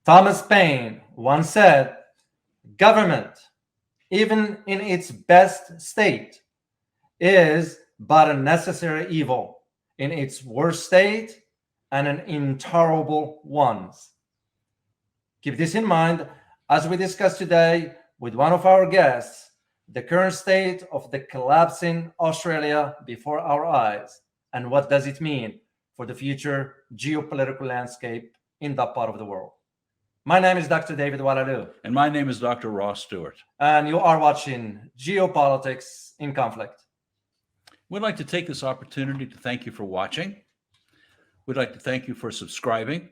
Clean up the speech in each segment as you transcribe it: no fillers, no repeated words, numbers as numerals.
Thomas Paine once said, government, even in its best state, is but a necessary evil in its worst state and an intolerable one. Keep this in mind as we discuss today with one of our guests the current state of the collapsing Australia before our eyes and what does it mean for the future geopolitical landscape in that part of the world. My name is Dr. David Oualaalou. And my name is Dr. Ross Stewart. And you are watching Geopolitics in Conflict. We'd like to take this opportunity to thank you for watching. We'd like to thank you for subscribing.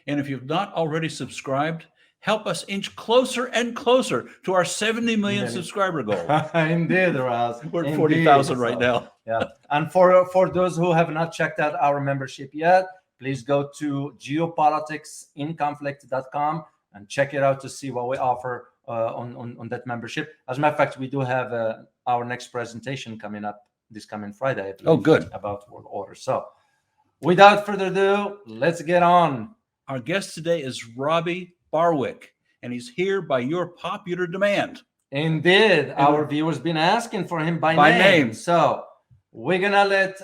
And if you've not already subscribed, help us inch closer and closer to our 70 million subscriber goal. Indeed, Ross. We're at 40,000 right now. Yeah. And for those who have not checked out our membership yet, please go to geopoliticsinconflict.com and check it out to see what we offer on that membership. As a matter of fact, we do have our next presentation coming up this coming Friday. I believe, oh, good. About world order. So without further ado, let's get on. Our guest today is Robbie Barwick, and he's here by your popular demand. Indeed. Our viewers been asking for him by name. So we're going to let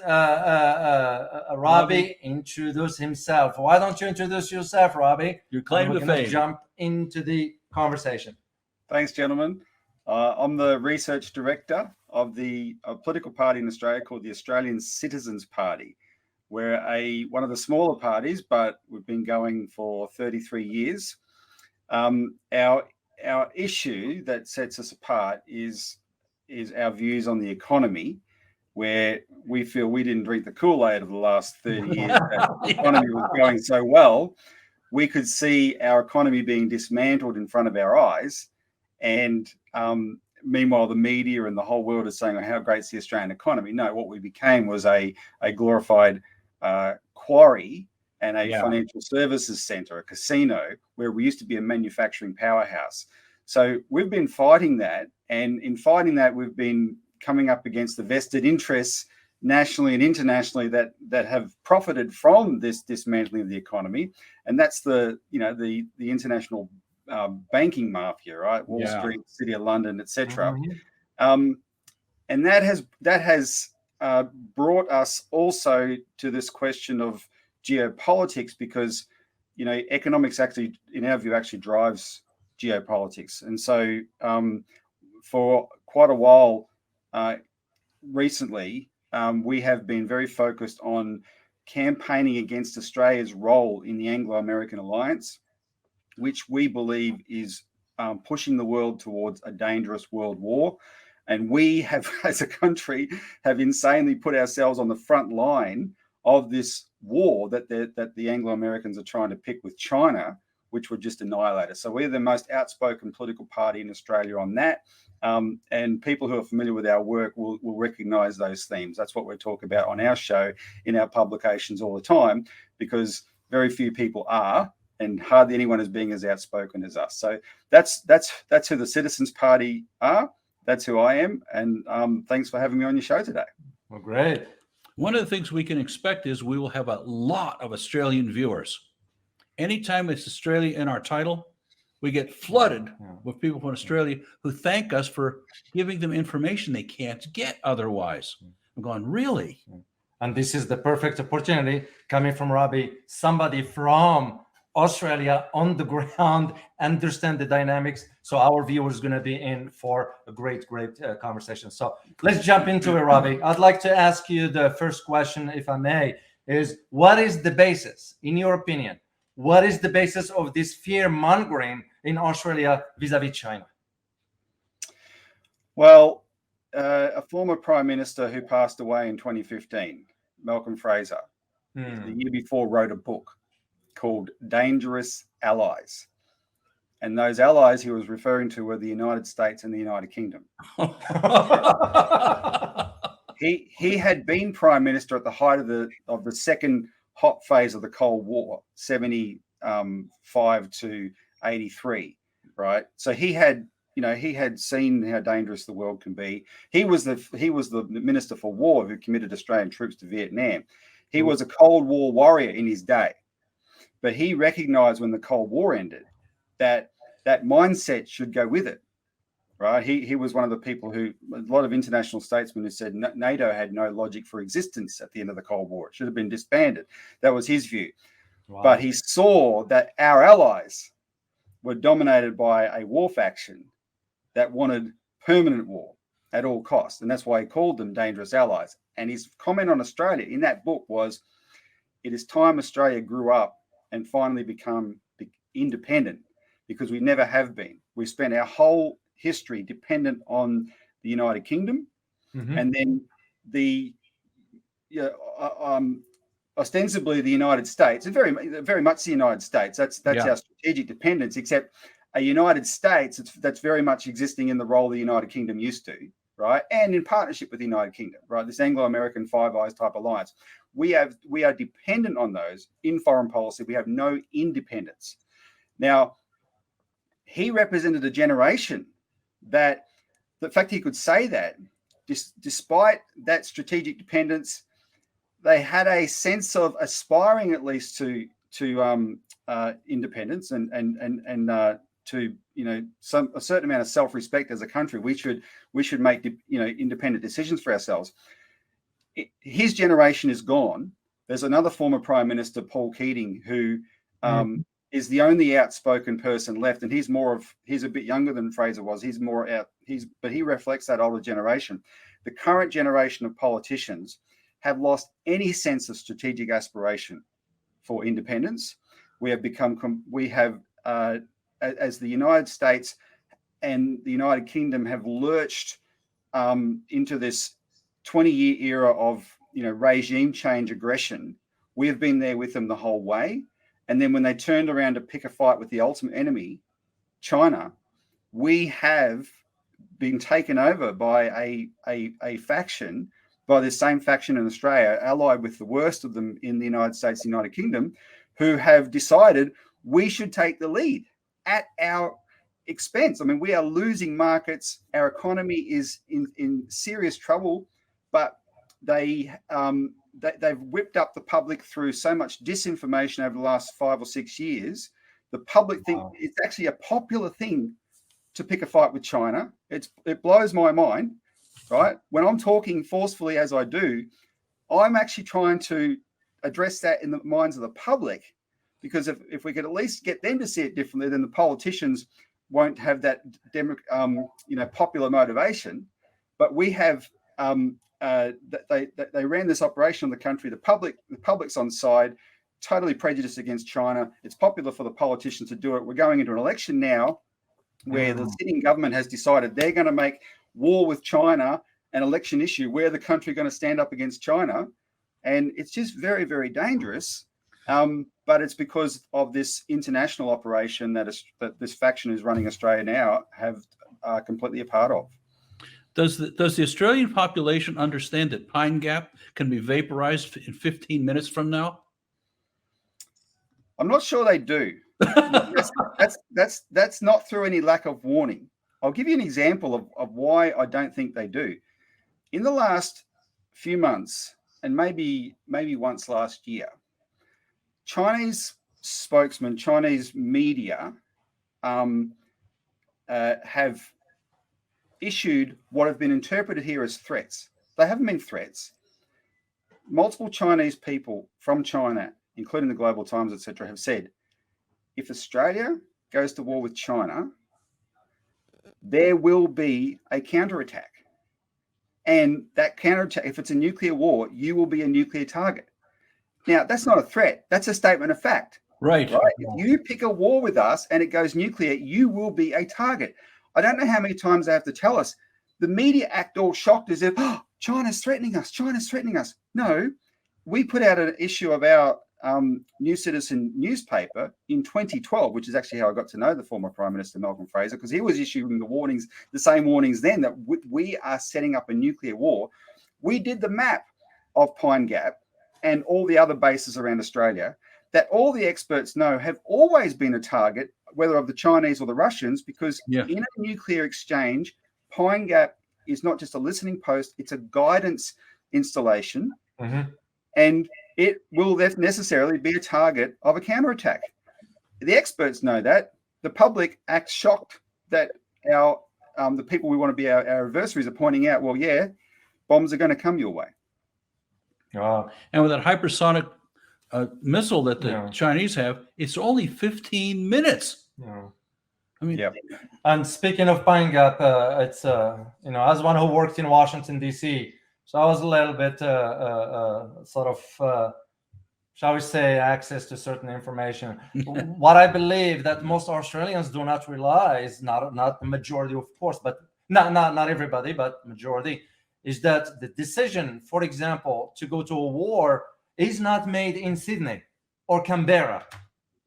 Robbie introduce himself. Why don't you introduce yourself, Robbie? Your claim to fame. Jump into the conversation. Thanks, gentlemen. I'm the research director of a political party in Australia called the Australian Citizens Party. We're one of the smaller parties, but we've been going for 33 years. Our issue that sets us apart is our views on the economy, where we feel we didn't drink the Kool-Aid of the last 30 years. The economy was going so well, we could see our economy being dismantled in front of our eyes. And meanwhile, the media and the whole world is saying, oh, how great's the Australian economy? No, what we became was a glorified quarry and a financial services center, a casino, where we used to be a manufacturing powerhouse. So we've been fighting that. And in fighting that, we've been coming up against the vested interests nationally and internationally that have profited from this dismantling of the economy. And that's the international banking mafia, right? Wall Street, City of London, etc. And that has brought us also to this question of geopolitics, because economics actually, in our view, actually drives geopolitics. And so for quite a while recently, we have been very focused on campaigning against Australia's role in the Anglo-American alliance, which we believe is pushing the world towards a dangerous world war. And we have, as a country, have insanely put ourselves on the front line of this war that the Anglo-Americans are trying to pick with China, which would just annihilate us. So we're the most outspoken political party in Australia on that. And people who are familiar with our work will recognize those themes. That's what we talk about on our show, in our publications all the time, because very few people are, and hardly anyone is being as outspoken as us. So that's who the Citizens Party are. That's who I am. And thanks for having me on your show today. Well, great. One of the things we can expect is we will have a lot of Australian viewers. Anytime it's Australia in our title, we get flooded with people from Australia who thank us for giving them information they can't get otherwise. I'm going, really? And this is the perfect opportunity coming from Robbie, somebody from Australia on the ground, understand the dynamics. So our viewers are going to be in for a great conversation. So let's jump into it, Robbie. I'd like to ask you the first question, if I may, is what is the basis, in your opinion, what is the basis of this fear mongering in Australia vis-a-vis China? Well, a former prime minister who passed away in 2015, Malcolm Fraser, the year before wrote a book called Dangerous Allies. And those allies he was referring to were the United States and the United Kingdom. He had been prime minister at the height of the second hot phase of the Cold War, 75 to 83, right? So he had seen how dangerous the world can be. He was the Minister for War who committed Australian troops to Vietnam. He was a Cold War warrior in his day. But he recognized when the Cold War ended that that mindset should go with it, right? He was one of the people who, a lot of international statesmen who said NATO had no logic for existence at the end of the Cold War. It should have been disbanded. That was his view. Wow. But he saw that our allies were dominated by a war faction that wanted permanent war at all costs. And that's why he called them dangerous allies. And his comment on Australia in that book was, it is time Australia grew up and finally become independent, because we never have been. We spent our whole history dependent on the United Kingdom, and then ostensibly the United States, and very much the United States. That's our strategic dependence. Except a United States that's very much existing in the role the United Kingdom used to, right? And in partnership with the United Kingdom, right? This Anglo-American Five Eyes type alliance. We are dependent on those in foreign policy. We have no independence. Now, he represented a generation that, the fact he could say that, despite that strategic dependence, they had a sense of aspiring at least to independence and to a certain amount of self-respect as a country. We should make independent decisions for ourselves. His generation is gone. There's another former Prime Minister, Paul Keating, who is the only outspoken person left, and he's a bit younger than Fraser was. But he reflects that older generation. The current generation of politicians have lost any sense of strategic aspiration for independence. As the United States and the United Kingdom have lurched into this 20-year era of regime change aggression, we have been there with them the whole way. And then when they turned around to pick a fight with the ultimate enemy, China, we have been taken over by a faction, by the same faction in Australia, allied with the worst of them in the United States, the United Kingdom, who have decided we should take the lead at our expense. I mean, we are losing markets. Our economy is in serious trouble, but they've whipped up the public through so much disinformation over the last 5 or 6 years. The public think it's actually a popular thing to pick a fight with China. It blows my mind, right? When I'm talking forcefully as I do, I'm actually trying to address that in the minds of the public, because if we could at least get them to see it differently, then the politicians won't have that popular motivation. But we have they ran this operation on the country. The public's on side, totally prejudiced against China. It's popular for the politicians to do it. We're going into an election now where the sitting government has decided they're going to make war with China an election issue. Where the country going to stand up against China? And it's just very, very dangerous. But it's because of this international operation that this faction is running Australia now are completely a part of. Does the Australian population understand that Pine Gap can be vaporized in 15 minutes from now? I'm not sure they do. That's not through any lack of warning. I'll give you an example of why I don't think they do. In the last few months, and maybe once last year, Chinese spokesmen, Chinese media have issued what have been interpreted here as threats. They haven't been threats. Multiple Chinese people from China, including the Global Times, etc., have said, if Australia goes to war with China, there will be a counterattack. And that counterattack, if it's a nuclear war, you will be a nuclear target. Now, that's not a threat. That's a statement of fact. Right. If you pick a war with us and it goes nuclear, you will be a target. I don't know how many times they have to tell us. The media act all shocked as if, China's threatening us. China's threatening us. No, we put out an issue of our New Citizen newspaper in 2012, which is actually how I got to know the former Prime Minister, Malcolm Fraser, because he was issuing the same warnings then that we are setting up a nuclear war. We did the map of Pine Gap and all the other bases around Australia that all the experts know have always been a target, whether of the Chinese or the Russians, because in a nuclear exchange, Pine Gap is not just a listening post, it's a guidance installation. And it will necessarily be a target of a counterattack. The experts know that. The public acts shocked that the people we want to be our adversaries are pointing out, well, yeah, bombs are going to come your way. And with that hypersonic missile that the Chinese have, it's only 15 minutes. I mean, and speaking of buying up, it's as one who worked in Washington D.C., so I was a little bit sort of shall we say, access to certain information. What I believe that most Australians do not realize, not the majority, of course, but not everybody, but majority, is that the decision, for example, to go to a war is not made in Sydney or Canberra.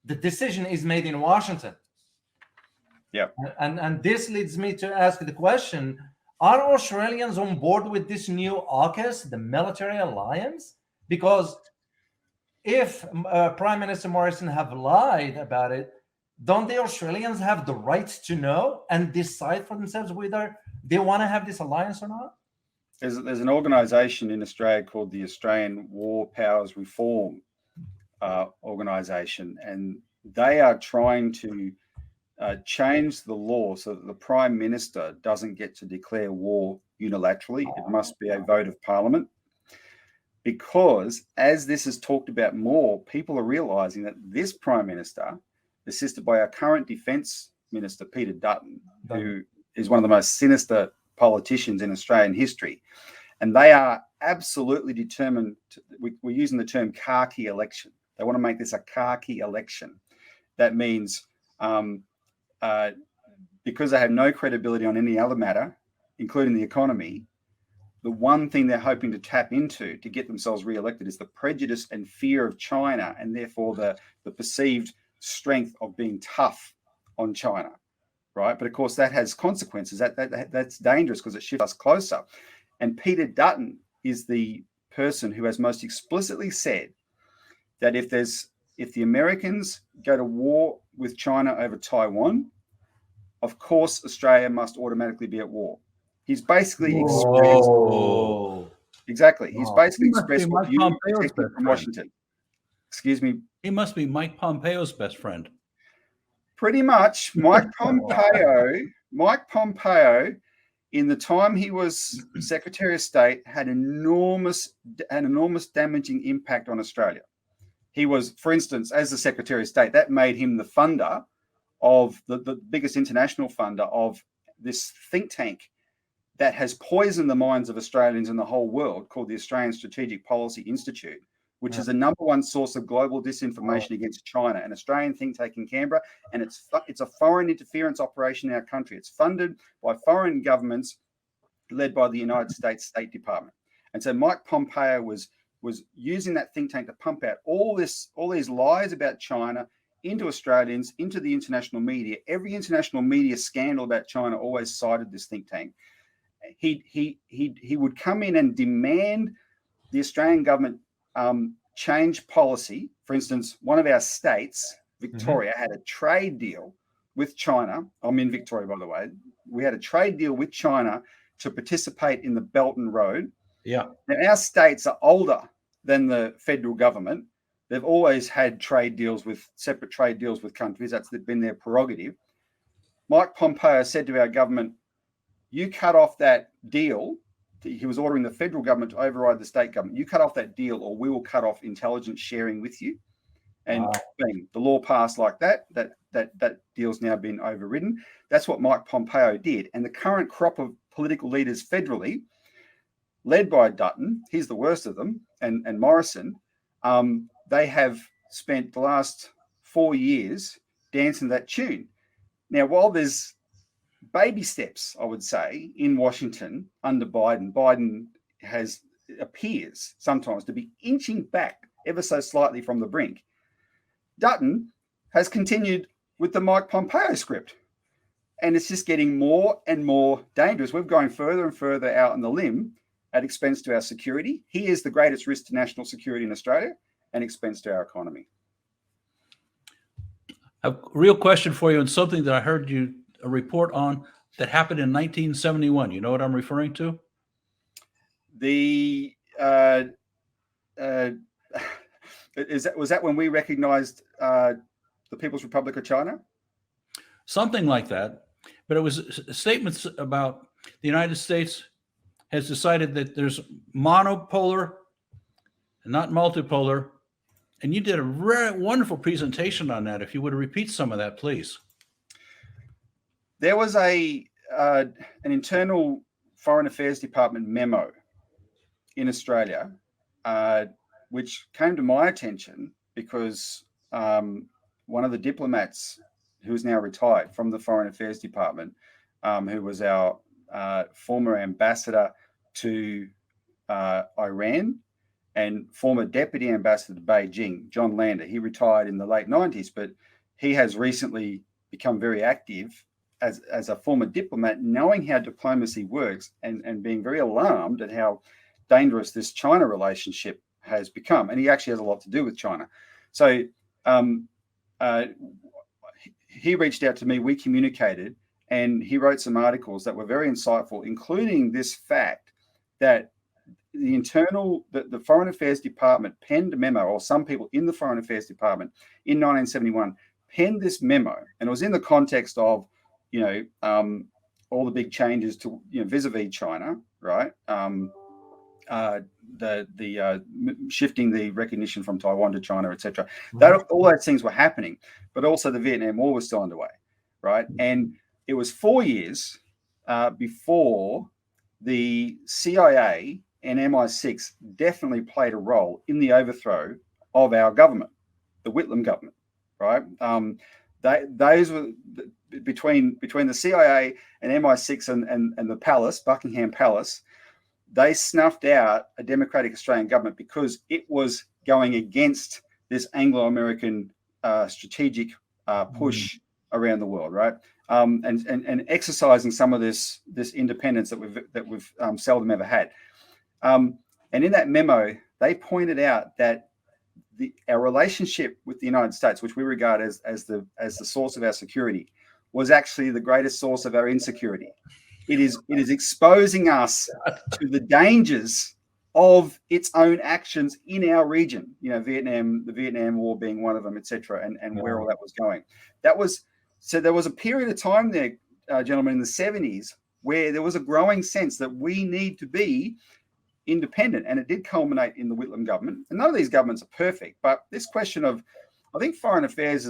The decision is made in Washington. Yeah. And this leads me to ask the question, are Australians on board with this new AUKUS, the military alliance? Because if Prime Minister Morrison have lied about it, don't the Australians have the right to know and decide for themselves whether they want to have this alliance or not? There's an organisation in Australia called the Australian War Powers Reform Organisation, and they are trying to change the law so that the Prime Minister doesn't get to declare war unilaterally. It must be a vote of Parliament. Because as this is talked about more, people are realising that this Prime Minister, assisted by our current Defence Minister, Peter Dutton, who is one of the most sinister politicians in Australian history, and they are absolutely determined, we're using the term khaki election. They want to make this a khaki election. That means because they have no credibility on any other matter, including the economy, the one thing they're hoping to tap into to get themselves re-elected is the prejudice and fear of China, and therefore the perceived strength of being tough on China, right? But of course, that has consequences. That's dangerous because it shifts us closer. And Peter Dutton is the person who has most explicitly said that if the Americans go to war with China over Taiwan, of course, Australia must automatically be at war. He's basically expressed He's basically expressed what you expected from Washington. Excuse me. He must be Mike Pompeo's best friend. Pretty much, Mike Pompeo, in the time he was Secretary of State, had enormous damaging impact on Australia. He was, for instance, as the Secretary of State, that made him the funder of the biggest international funder of this think tank that has poisoned the minds of Australians in the whole world, called the Australian Strategic Policy Institute, which is the number one source of global disinformation against China, an Australian think tank in Canberra, and it's a foreign interference operation in our country. It's funded by foreign governments led by the United States State Department. And so Mike Pompeo was using that think tank to pump out all these lies about China into Australians, into the international media. Every international media scandal about China always cited this think tank. He would come in and demand the Australian government change policy. For instance, one of our states, Victoria, had a trade deal with China. I'm in Victoria, by the way. We had a trade deal with China to participate in the Belt and Road. Yeah. Now, our states are older than the federal government. They've always had separate trade deals with countries. That's been their prerogative. Mike Pompeo said to our government, you cut off that deal. He was ordering the federal government to override the state government. You cut off that deal or we will cut off intelligence sharing with you. And bang, the law passed like that. That deal's now been overridden. That's what Mike Pompeo did. And the current crop of political leaders federally, led by Dutton, he's the worst of them, and Morrison, they have spent the last 4 years dancing that tune. Now, while there's baby steps, I would say, in Washington under Biden appears sometimes to be inching back ever so slightly from the brink. Dutton has continued with the Mike Pompeo script, and it's just getting more and more dangerous. We're going further and further out on the limb at expense to our security. He is the greatest risk to national security in Australia and expense to our economy. A real question for you, and something that I heard you report on that happened in 1971. You know what I'm referring to? was that when we recognized the People's Republic of China? Something like that. But it was statements about the United States has decided that there's monopolar and not multipolar. And you did a wonderful presentation on that. If you would repeat some of that, please. There was an internal Foreign Affairs Department memo in Australia, which came to my attention because one of the diplomats who is now retired from the Foreign Affairs Department, who was our former ambassador to Iran and former deputy ambassador to Beijing, John Lander. He retired in the late 90s, but he has recently become very active as a former diplomat, knowing how diplomacy works and being very alarmed at how dangerous this China relationship has become. And he actually has a lot to do with China. So he reached out to me, we communicated, and he wrote some articles that were very insightful, including this fact that the Foreign Affairs Department penned a memo, or some people in the Foreign Affairs Department in 1971 penned this memo, and it was in the context of, all the big changes to, vis-a-vis China, right? Shifting the recognition from Taiwan to China, etc. All those things were happening, but also the Vietnam War was still underway, right? And it was 4 years before the CIA and MI6 definitely played a role in the overthrow of our government, the Whitlam government, right? Those were between the CIA and MI6 and the palace, Buckingham Palace. They snuffed out a democratic Australian government because it was going against this Anglo-American strategic push around the world, right? And exercising some of this independence that we've seldom ever had. And in that memo, they pointed out that our relationship with the United States, which we regard as the source of our security, was actually the greatest source of our insecurity. It is exposing us to the dangers of its own actions in our region. The Vietnam War being one of them, etc., and where all that was going. There was a period of time there, gentlemen, in the 70s, where there was a growing sense that we need to be independent, and it did culminate in the Whitlam government. And none of these governments are perfect, but this question of, I think foreign affairs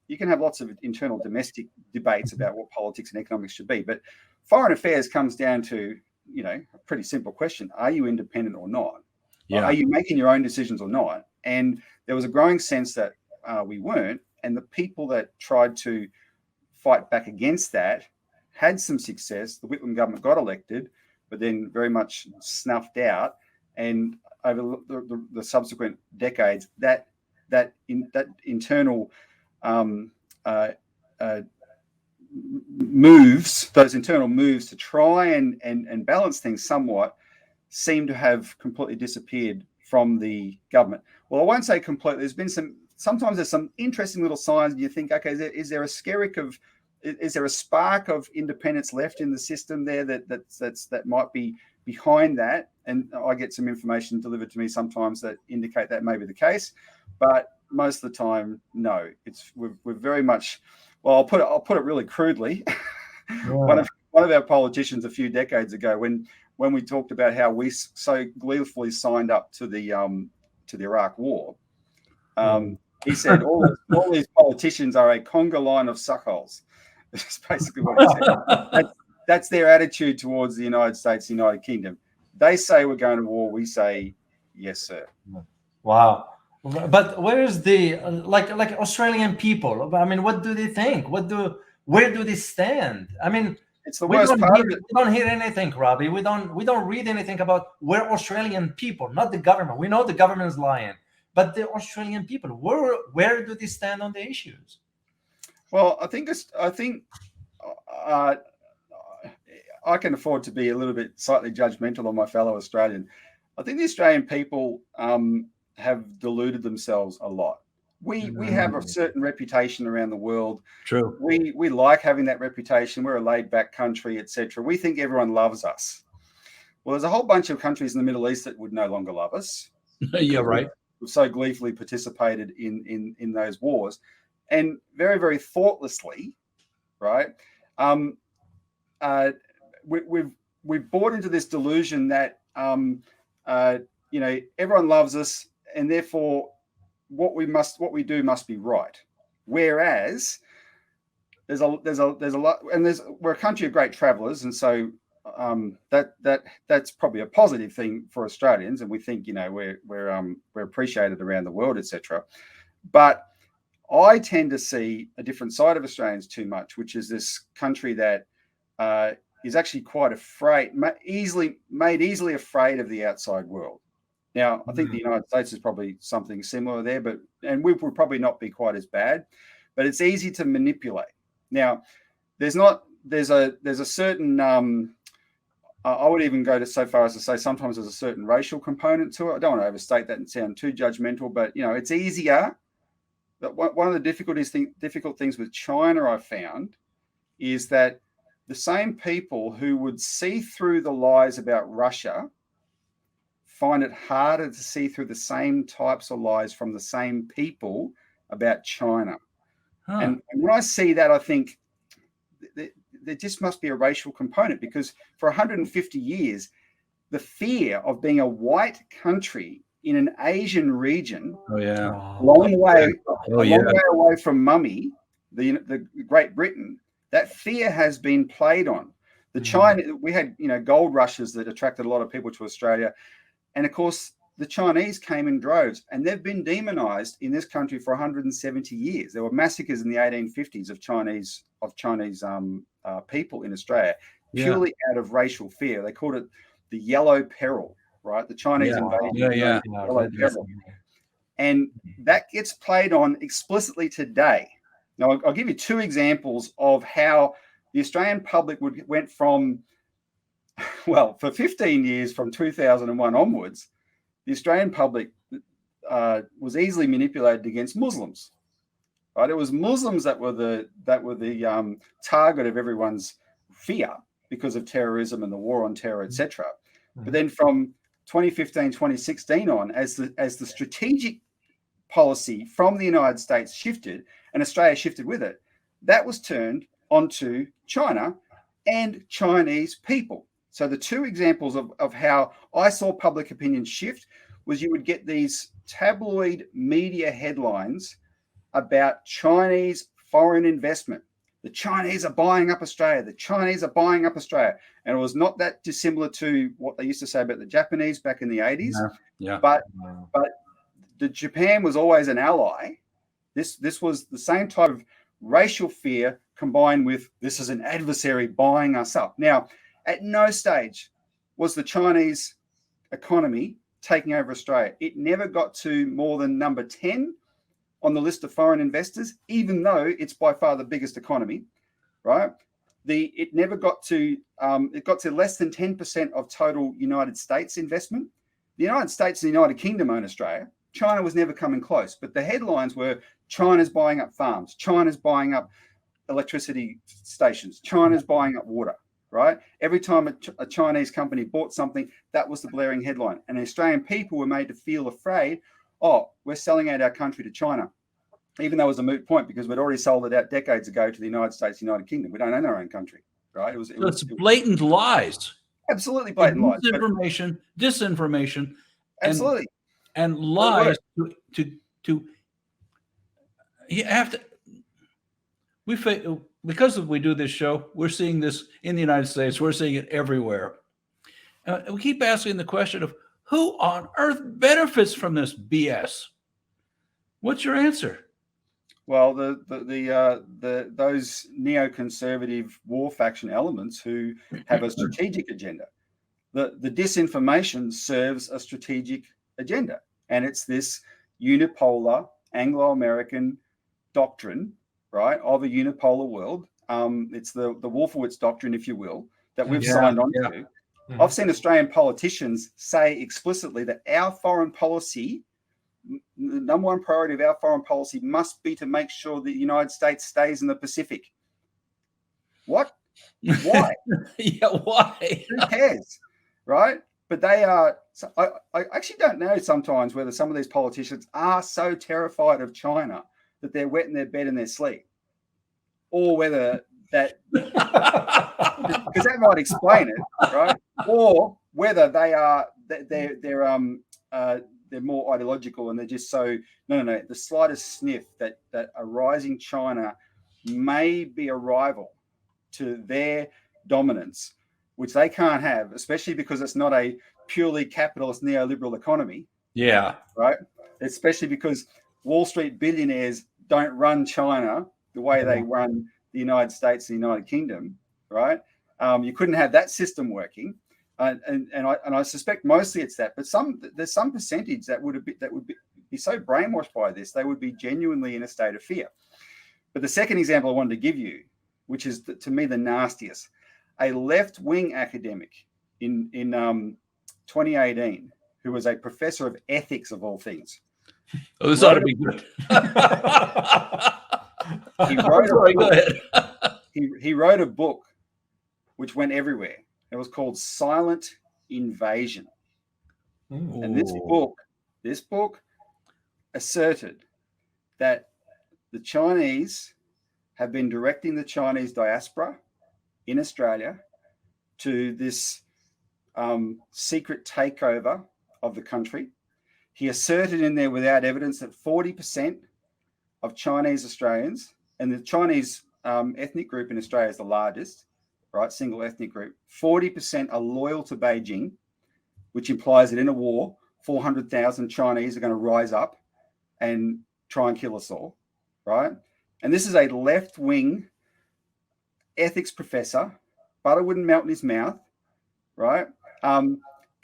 you can have lots of internal domestic debates about what politics and economics should be, but foreign affairs comes down to, a pretty simple question. Are you independent or not? Yeah. Are you making your own decisions or not? And there was a growing sense that we weren't, and the people that tried to fight back against that had some success. The Whitlam government got elected, but then very much snuffed out. And over the subsequent decades, that internal those internal moves to try and balance things somewhat, seem to have completely disappeared from the government. Well, I won't say completely. There's been sometimes there's some interesting little signs, and you think, okay, is there a spark of independence left in the system there that might be behind that? And I get some information delivered to me sometimes that indicate that may be the case, but most of the time, no. We're very much, well, I'll put it really crudely. Yeah. One of our politicians a few decades ago, when we talked about how we so gleefully signed up to the Iraq War, he said all these politicians are a conga line of suckholes. That's basically what he said. That's their attitude towards the United States, United Kingdom. They say we're going to war. We say, yes, sir. Wow. But where is the like Australian people? I mean, what do they think? Where do they stand? I mean, it's the worst part of it. We don't hear anything, Robbie. We don't read anything about where Australian people, not the government. We know the government is lying, but the Australian people, where do they stand on the issues? Well, I think I can afford to be a little bit slightly judgmental on my fellow Australian. I think the Australian people have deluded themselves a lot. We have a certain reputation around the world. True. We like having that reputation. We're a laid-back country, etc. We think everyone loves us. Well, there's a whole bunch of countries in the Middle East that would no longer love us. Yeah, right. we've so gleefully participated in those wars, and very, very thoughtlessly, right? We've bought into this delusion that everyone loves us, and therefore what we do must be right. Whereas there's a lot, and we're a country of great travellers, and so that's probably a positive thing for Australians, and we think we're appreciated around the world, etc. But I tend to see a different side of Australians too much, which is this country that is actually quite afraid, made easily afraid of the outside world. Now, I think the United States is probably something similar there, and we would probably not be quite as bad, but it's easy to manipulate. Now, there's a certain I would even go so far as to say sometimes there's a certain racial component to it. I don't want to overstate that and sound too judgmental, but it's easier. But one of the difficult things with China I found is that the same people who would see through the lies about Russia find it harder to see through the same types of lies from the same people about China. Huh. And when I see that, I think there just must be a racial component, because for 150 years, the fear of being a white country in an Asian region, a long way away from mummy, the Great Britain, that fear has been played on. The China, we had gold rushes that attracted a lot of people to Australia, and of course the Chinese came in droves, and they've been demonized in this country for 170 years. There were massacres in the 1850s of Chinese people in Australia, purely out of racial fear. They called it the Yellow Peril, right? The Chinese invasion. Yellow Peril. And that gets played on explicitly today. Now, I'll give you two examples of how the Australian public went from, for 15 years, from 2001 onwards, the Australian public was easily manipulated against Muslims. Right? It was Muslims that were the target of everyone's fear because of terrorism and the war on terror, etc. But then from 2015, 2016 on, as the strategic policy from the United States shifted and Australia shifted with it, that was turned onto China and Chinese people. So the two examples of how I saw public opinion shift was you would get these tabloid media headlines about Chinese foreign investment. The Chinese are buying up Australia. The Chinese are buying up Australia. And it was not that dissimilar to what they used to say about the Japanese back in the 80s. But Japan was always an ally. This was the same type of racial fear combined with this is an adversary buying us up. Now, at no stage was the Chinese economy taking over Australia. It never got to more than number 10 on the list of foreign investors, even though it's by far the biggest economy, right? It never got to, it got to less than 10% of total United States investment. The United States and the United Kingdom own Australia. China was never coming close, but the headlines were China's buying up farms, China's buying up electricity stations, China's buying up water, right? Every time a Chinese company bought something, that was the blaring headline. And Australian people were made to feel afraid, oh, we're selling out our country to China, even though it was a moot point because we'd already sold it out decades ago to the United States, United Kingdom. We don't own our own country, right? It's blatant lies. Absolutely blatant lies. Disinformation. Absolutely. And lies to you have to. Because we do this show, we're seeing this in the United States. We're seeing it everywhere. We keep asking the question of who on earth benefits from this BS? What's your answer? Well, those neoconservative war faction elements who have a strategic agenda. The disinformation serves a strategic agenda, and it's this unipolar Anglo-American doctrine, right, of a unipolar world. It's the Wolfowitz doctrine, if you will, that we've signed on to. Mm-hmm. I've seen Australian politicians say explicitly that our foreign policy, the number one priority of our foreign policy must be to make sure the United States stays in the Pacific. What? Why? Why? Who cares? Right? but they are. So I actually don't know sometimes whether some of these politicians are so terrified of China that they're wetting their bed in their sleep, or whether that because that might explain it, right? Or whether they're more ideological and they're just so no. The slightest sniff that a rising China may be a rival to their dominance, which they can't have, especially because it's not a purely capitalist neoliberal economy. Yeah. Right. Especially because Wall Street billionaires don't run China the way they run the United States and the United Kingdom. Right. You couldn't have that system working. And I suspect mostly it's that, but there's some percentage that would be so brainwashed by this, they would be genuinely in a state of fear. But the second example I wanted to give you, which is to me the nastiest, a left-wing academic in 2018 who was a professor of ethics of all things. Oh, this ought to be good. Go ahead. He wrote a book which went everywhere. It was called Silent Invasion. Ooh. And this book asserted that the Chinese have been directing the Chinese diaspora in Australia to this secret takeover of the country. He asserted in there without evidence that 40% of Chinese Australians, and the Chinese ethnic group in Australia is the largest, right, single ethnic group, 40% are loyal to Beijing, which implies that in a war, 400,000 Chinese are going to rise up and try and kill us all, right? And this is a left-wing ethics professor, butter wouldn't melt in his mouth, right?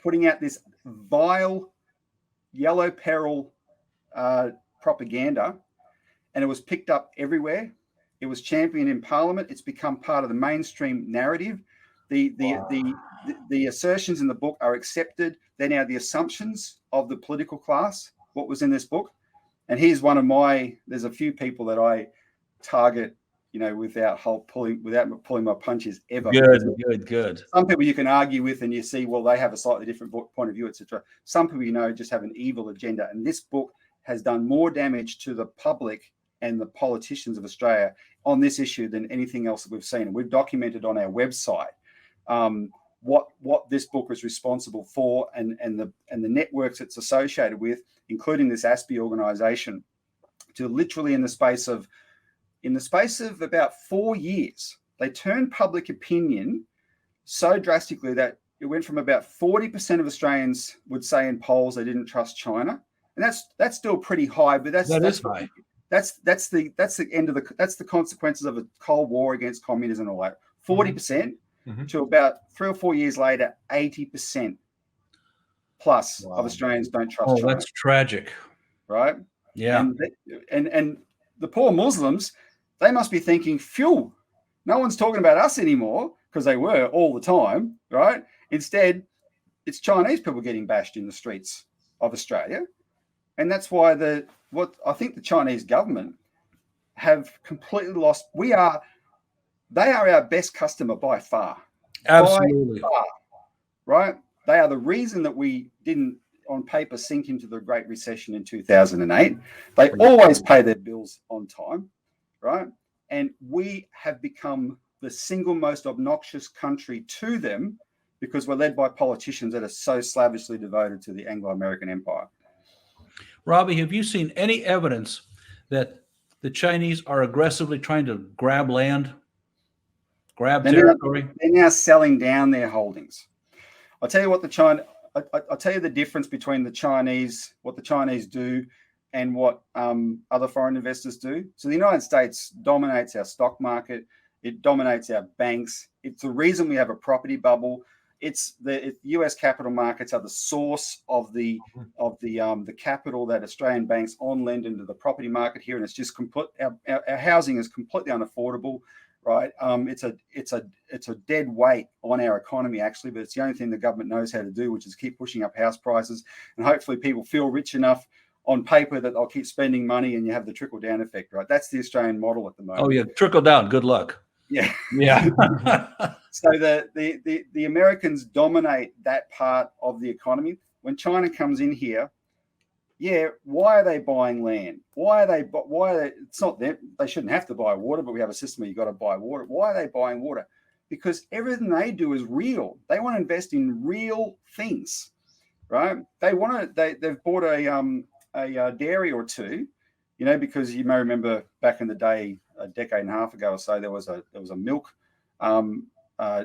Putting out this vile yellow peril propaganda, and it was picked up everywhere. It was championed in Parliament. It's become part of the mainstream narrative. The assertions in the book are accepted. They're now the assumptions of the political class, what was in this book. And here's one of there's a few people that I target, without pulling my punches ever. Good. Some people you can argue with and you see, well, they have a slightly different point of view, etc. Some people, just have an evil agenda. And this book has done more damage to the public and the politicians of Australia on this issue than anything else that we've seen. And we've documented on our website what this book was responsible for and the networks it's associated with, including this ASIO organization, to literally in the space of about 4 years, they turned public opinion so drastically that it went from about 40% of Australians would say in polls they didn't trust China, and that's still pretty high, but that's high. That's the end of that's the consequences of a Cold War against communism and all that. 40% to about 3 or 4 years later, 80% plus of Australians don't trust China. That's tragic, right? Yeah, and the poor Muslims, they must be thinking, phew, no one's talking about us anymore, because they were all the time, right? Instead, it's Chinese people getting bashed in the streets of Australia. And that's why what I think the Chinese government have completely lost. They are our best customer by far. Absolutely. By far, right? They are the reason that we didn't, on paper, sink into the Great Recession in 2008. They always pay their bills on time, right? And we have become the single most obnoxious country to them because we're led by politicians that are so slavishly devoted to the Anglo-American empire. Robbie, have you seen any evidence that the Chinese are aggressively trying to grab land, territory? They're now selling down their holdings. I'll tell you what I'll tell you the difference between what the Chinese do and what other foreign investors do. So the United States dominates our stock market. It dominates our banks. It's the reason we have a property bubble. The U.S. capital markets are the source of the capital that Australian banks on lend into the property market here, and it's just our housing is completely unaffordable, right? It's a dead weight on our economy actually, but it's the only thing the government knows how to do, which is keep pushing up house prices, and hopefully people feel rich enough on paper that they'll keep spending money, and you have the trickle down effect, right? That's the Australian model at the moment. Oh yeah, trickle down. Good luck. Yeah. So the Americans dominate that part of the economy. When China comes in here, yeah, why are they buying land? Why are they? It's not them. They shouldn't have to buy water, but we have a system where you've got to buy water. Why are they buying water? Because everything they do is real. They want to invest in real things, right? They want to. They've bought a dairy or two, because you may remember back in the day, a decade and a half ago or so, there was a milk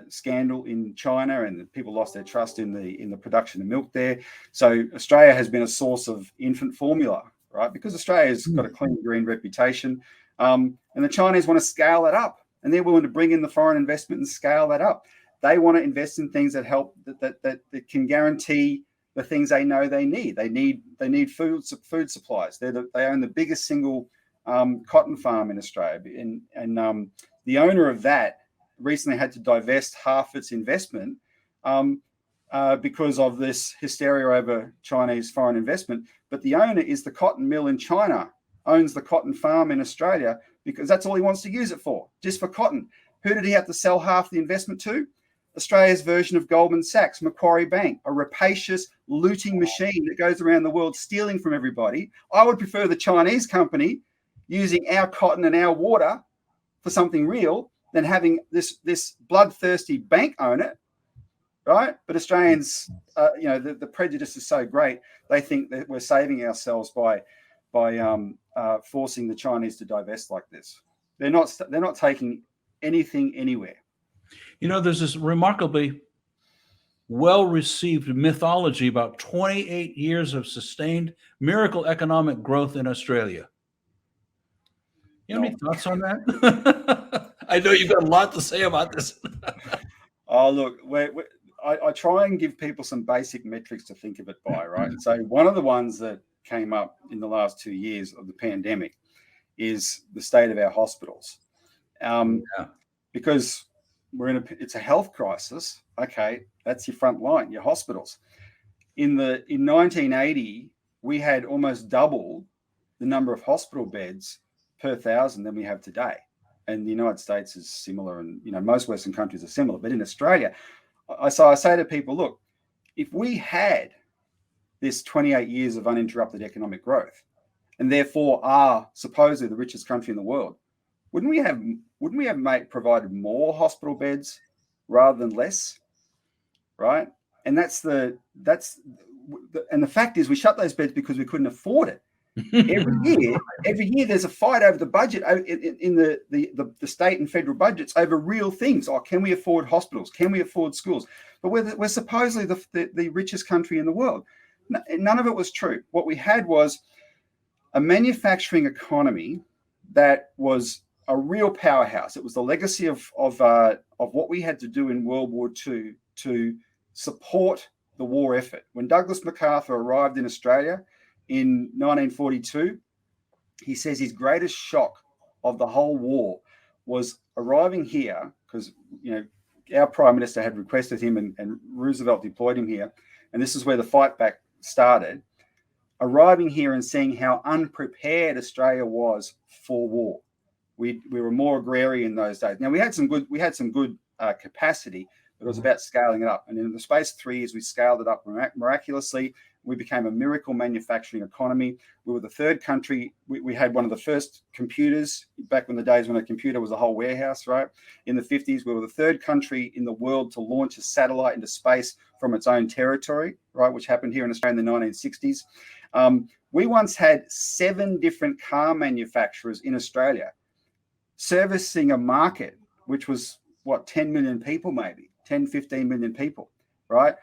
scandal in China, and people lost their trust in the production of milk there. So Australia has been a source of infant formula, right? Because Australia's got a clean green reputation, and the Chinese want to scale that up, and they're willing to bring in the foreign investment and scale that up. They want to invest in things that help that can guarantee the things they know they need. They need food supplies. They own the biggest single cotton farm in Australia, and the owner of that recently had to divest half its investment because of this hysteria over Chinese foreign investment. But the owner is the cotton mill in China, owns the cotton farm in Australia, because that's all he wants to use it for, just for cotton. Who did he have to sell half the investment to? Australia's version of Goldman Sachs, Macquarie Bank, a rapacious looting machine that goes around the world stealing from everybody. I would prefer the Chinese company using our cotton and our water for something real than having this bloodthirsty bank own it, right? But Australians, the prejudice is so great, they think that we're saving ourselves by forcing the Chinese to divest like this. They're not taking anything anywhere. There's this remarkably well-received mythology about 28 years of sustained miracle economic growth in Australia. You have any thoughts on that? I know you've got a lot to say about this. Oh, look, I try and give people some basic metrics to think of it by, right? So one of the ones that came up in the last 2 years of the pandemic is the state of our hospitals. Because it's a health crisis. Okay, that's your front line, your hospitals. In 1980, we had almost double the number of hospital beds per thousand than we have today. And the United States is similar, and most Western countries are similar. But in Australia, I say to people, look, if we had this 28 years of uninterrupted economic growth, and therefore are supposedly the richest country in the world, wouldn't we have provided more hospital beds rather than less, right? And the fact is, we shut those beds because we couldn't afford it. Every year there's a fight over the budget in the state and federal budgets over real things. Can we afford hospitals? Can we afford schools? But we're supposedly the richest country in the world. None of it was true. What we had was a manufacturing economy that was a real powerhouse. It was the legacy of what we had to do in World War II to support the war effort. When Douglas MacArthur arrived in Australia in 1942, he says his greatest shock of the whole war was arriving here, because our Prime Minister had requested him and Roosevelt deployed him here, and this is where the fight back started. Arriving here and seeing how unprepared Australia was for war. We were more agrarian in those days. Now we had some good capacity, but it was about scaling it up. And in the space of 3 years, we scaled it up miraculously. We became a miracle manufacturing economy. We were the third country. We had one of the first computers back in the days when a computer was a whole warehouse, right? In the 50s, we were the third country in the world to launch a satellite into space from its own territory, right? Which happened here in Australia in the 1960s. We once had 7 different car manufacturers in Australia servicing a market, which was 10 million people, maybe 10, 15 million people, right?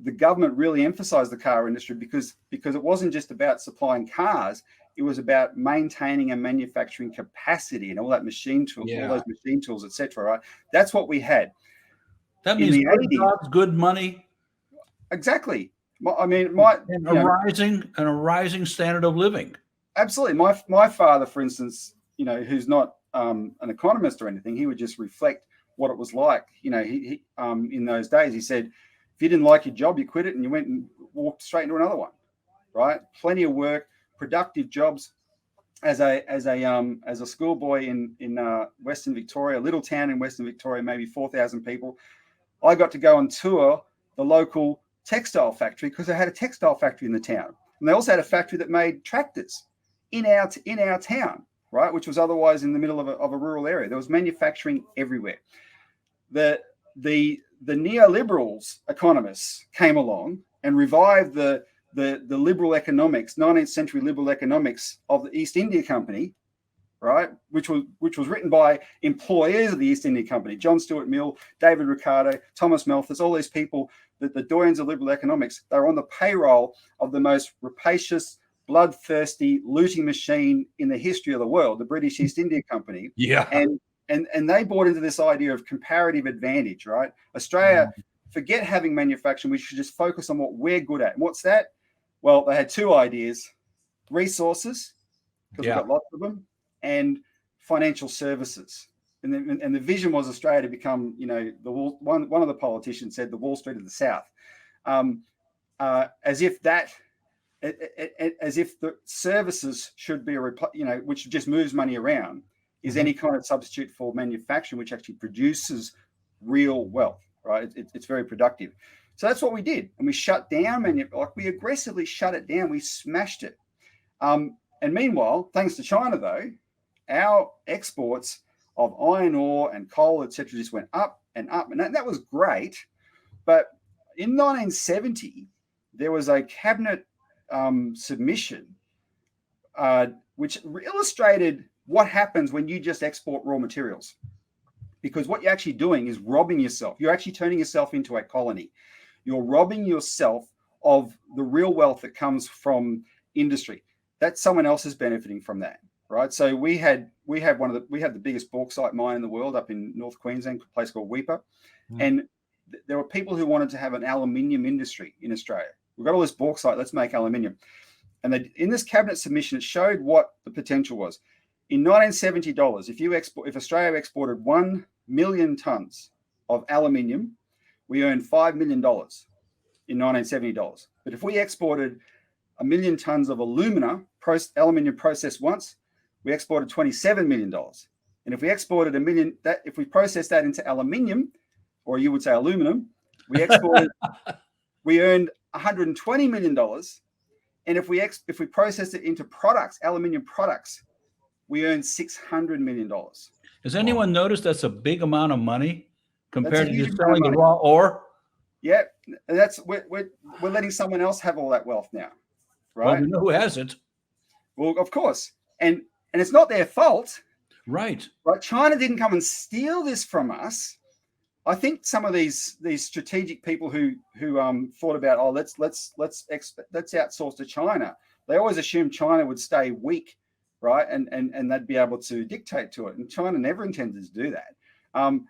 The government really emphasized the car industry because it wasn't just about supplying cars. It was about maintaining a manufacturing capacity and all that machine tools, all those machine tools, et cetera, right? That's what we had. That means good jobs, good money. Exactly. I mean, a rising standard of living. Absolutely. My father, for instance, who's not an economist or anything, he would just reflect what it was like. He in those days, he said, if you didn't like your job, you quit it and you went and walked straight into another one, right? Plenty of work, productive jobs, as a schoolboy in Western Victoria, a little town in Western Victoria, maybe 4,000 people, I got to go and tour the local textile factory because they had a textile factory in the town, and they also had a factory that made tractors in our town, right, which was otherwise in the middle of a rural area. There was manufacturing everywhere. The neoliberals economists came along and revived the liberal economics, 19th century liberal economics of the East India Company, right, which was written by employees of the East India Company, John Stuart Mill, David Ricardo, Thomas Malthus, all these people, the doyens of liberal economics. They were on the payroll of the most rapacious, bloodthirsty looting machine in the history of the world, the British East India Company. Yeah. And they bought into this idea of comparative advantage, right? Australia, forget having manufacturing. We should just focus on what we're good at. And what's that? Well, they had two ideas: resources, because we've got lots of them, and financial services. And the vision was Australia to become, one of the politicians said, the Wall Street of the South, as if the services should be which just moves money around, is any kind of substitute for manufacturing, which actually produces real wealth, right? It's very productive. So that's what we did. And we shut down we aggressively shut it down. We smashed it. And meanwhile, thanks to China, though, our exports of iron ore and coal, etc., just went up and up. And that was great. But in 1970, there was a cabinet submission which illustrated what happens when you just export raw materials. Because what you're actually doing is robbing yourself. You're actually turning yourself into a colony. You're robbing yourself of the real wealth that comes from industry. That someone else is benefiting from that, right? So we have the biggest bauxite mine in the world up in North Queensland, a place called Weipa, and there were people who wanted to have an aluminium industry in Australia. We've got all this bauxite, let's make aluminium. And in this cabinet submission, it showed what the potential was. In $1970, if Australia exported 1 million tons of aluminium, we earned $5 million in $1970. But if we exported 1 million tons of aluminium processed once, we exported $27 million. And if we exported if we processed that into aluminium, or you would say aluminum, we earned $120 million. And if we processed it into products, aluminium products, we earned $600 million. Has anyone noticed that's a big amount of money compared to just huge selling amount the of raw ore? Yeah, we're letting someone else have all that wealth now, right? Well, we know who has it. Well, of course, and it's not their fault, right? Right? China didn't come and steal this from us. I think some of these strategic people who thought about, let's outsource to China. They always assumed China would stay weak, right? And they'd be able to dictate to it. And China never intended to do that.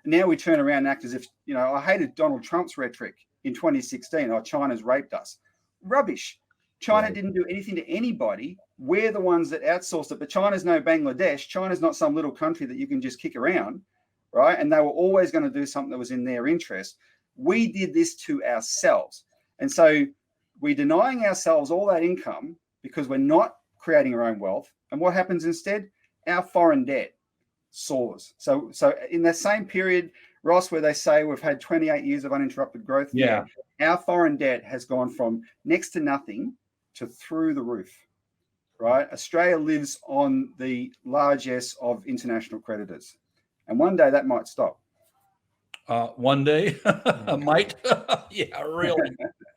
Now we turn around and act as if, I hated Donald Trump's rhetoric in 2016. Oh, China's raped us. Rubbish. China didn't do anything to anybody. We're the ones that outsourced it. But China's no Bangladesh. China's not some little country that you can just kick around, right? And they were always going to do something that was in their interest. We did this to ourselves. And so we're denying ourselves all that income because we're not creating our own wealth. And what happens instead? Our foreign debt soars. So in that same period, Ross, where they say we've had 28 years of uninterrupted growth, our foreign debt has gone from next to nothing to through the roof, right? Australia lives on the largesse of international creditors. And one day that might stop. One day, might. Yeah, really.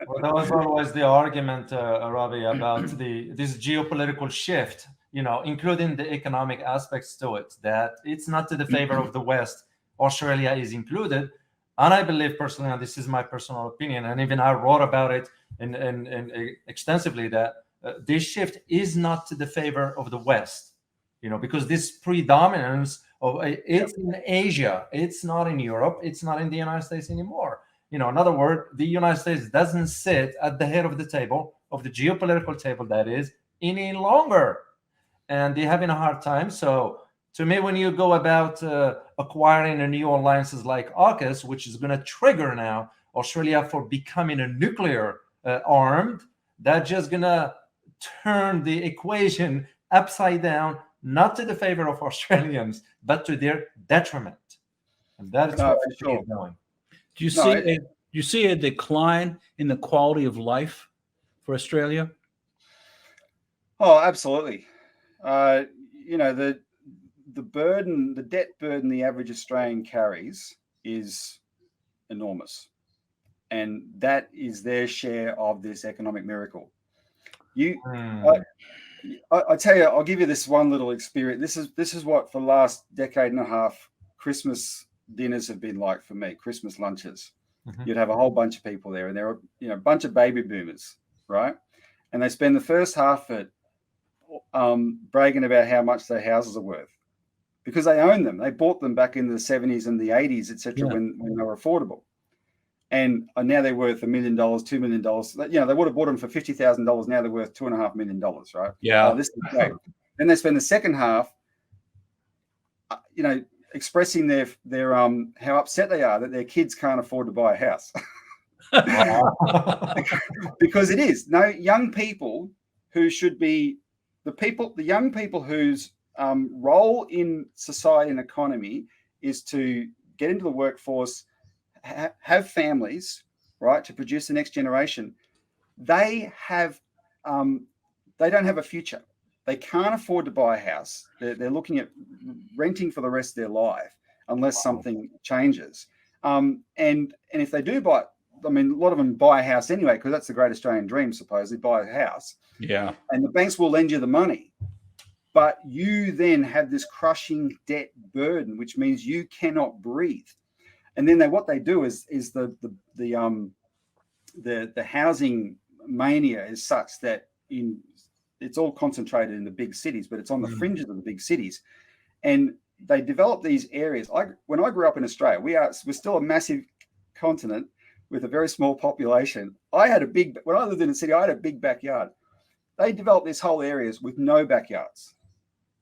Well, that was always the argument, Robbie, about this geopolitical shift, including the economic aspects to it, that it's not to the favor of the West. Australia is included. And I believe personally, and this is my personal opinion, and even I wrote about it and extensively, that this shift is not to the favor of the West, because this predominance of it's in Asia, it's not in Europe, it's not in the United States anymore. In other words, the United States doesn't sit at the head of the table, of the geopolitical table, that is, any longer. And they're having a hard time. So to me, when you go about acquiring a new alliances like AUKUS, which is going to trigger now Australia for becoming a nuclear armed, that's just going to turn the equation upside down, not to the favor of Australians, but to their detriment. And that's No, where for I see sure. it going. Do you No, see you see a decline in the quality of life for Australia? Oh, absolutely. You know, the burden, the debt burden the average Australian carries is enormous. And that is their share of this economic miracle. I tell you, I'll give you this one little experience. This is what for the last decade and a half Christmas dinners have been like for me. Christmas lunches. You'd have a whole bunch of people there, and there are a bunch of baby boomers, right? And they spend the first half of it bragging about how much their houses are worth because they own them. They bought them back in the 70s and the 80s, etc., when they were affordable. And now they're worth $1 million, $2 million. They would have bought them for $50,000. Now they're worth $2.5 million, right? Yeah. Oh, this is great. Then they spend the second half, expressing their how upset they are that their kids can't afford to buy a house. Because it is. No, young people who should be the young people whose role in society and economy is to get into the workforce, have families, right, to produce the next generation. They don't have a future. They can't afford to buy a house. They're looking at renting for the rest of their life unless something changes. And if they do buy, I mean, a lot of them buy a house anyway because that's the great Australian dream. Supposedly, buy a house. Yeah. And the banks will lend you the money, but you then have this crushing debt burden, which means you cannot breathe. And then what they do is the housing mania is such that it's all concentrated in the big cities, but it's on the fringes of the big cities, and they develop these areas. When I grew up in Australia, we're still a massive continent with a very small population. When I lived in the city, I had a big backyard. They developed these whole areas with no backyards,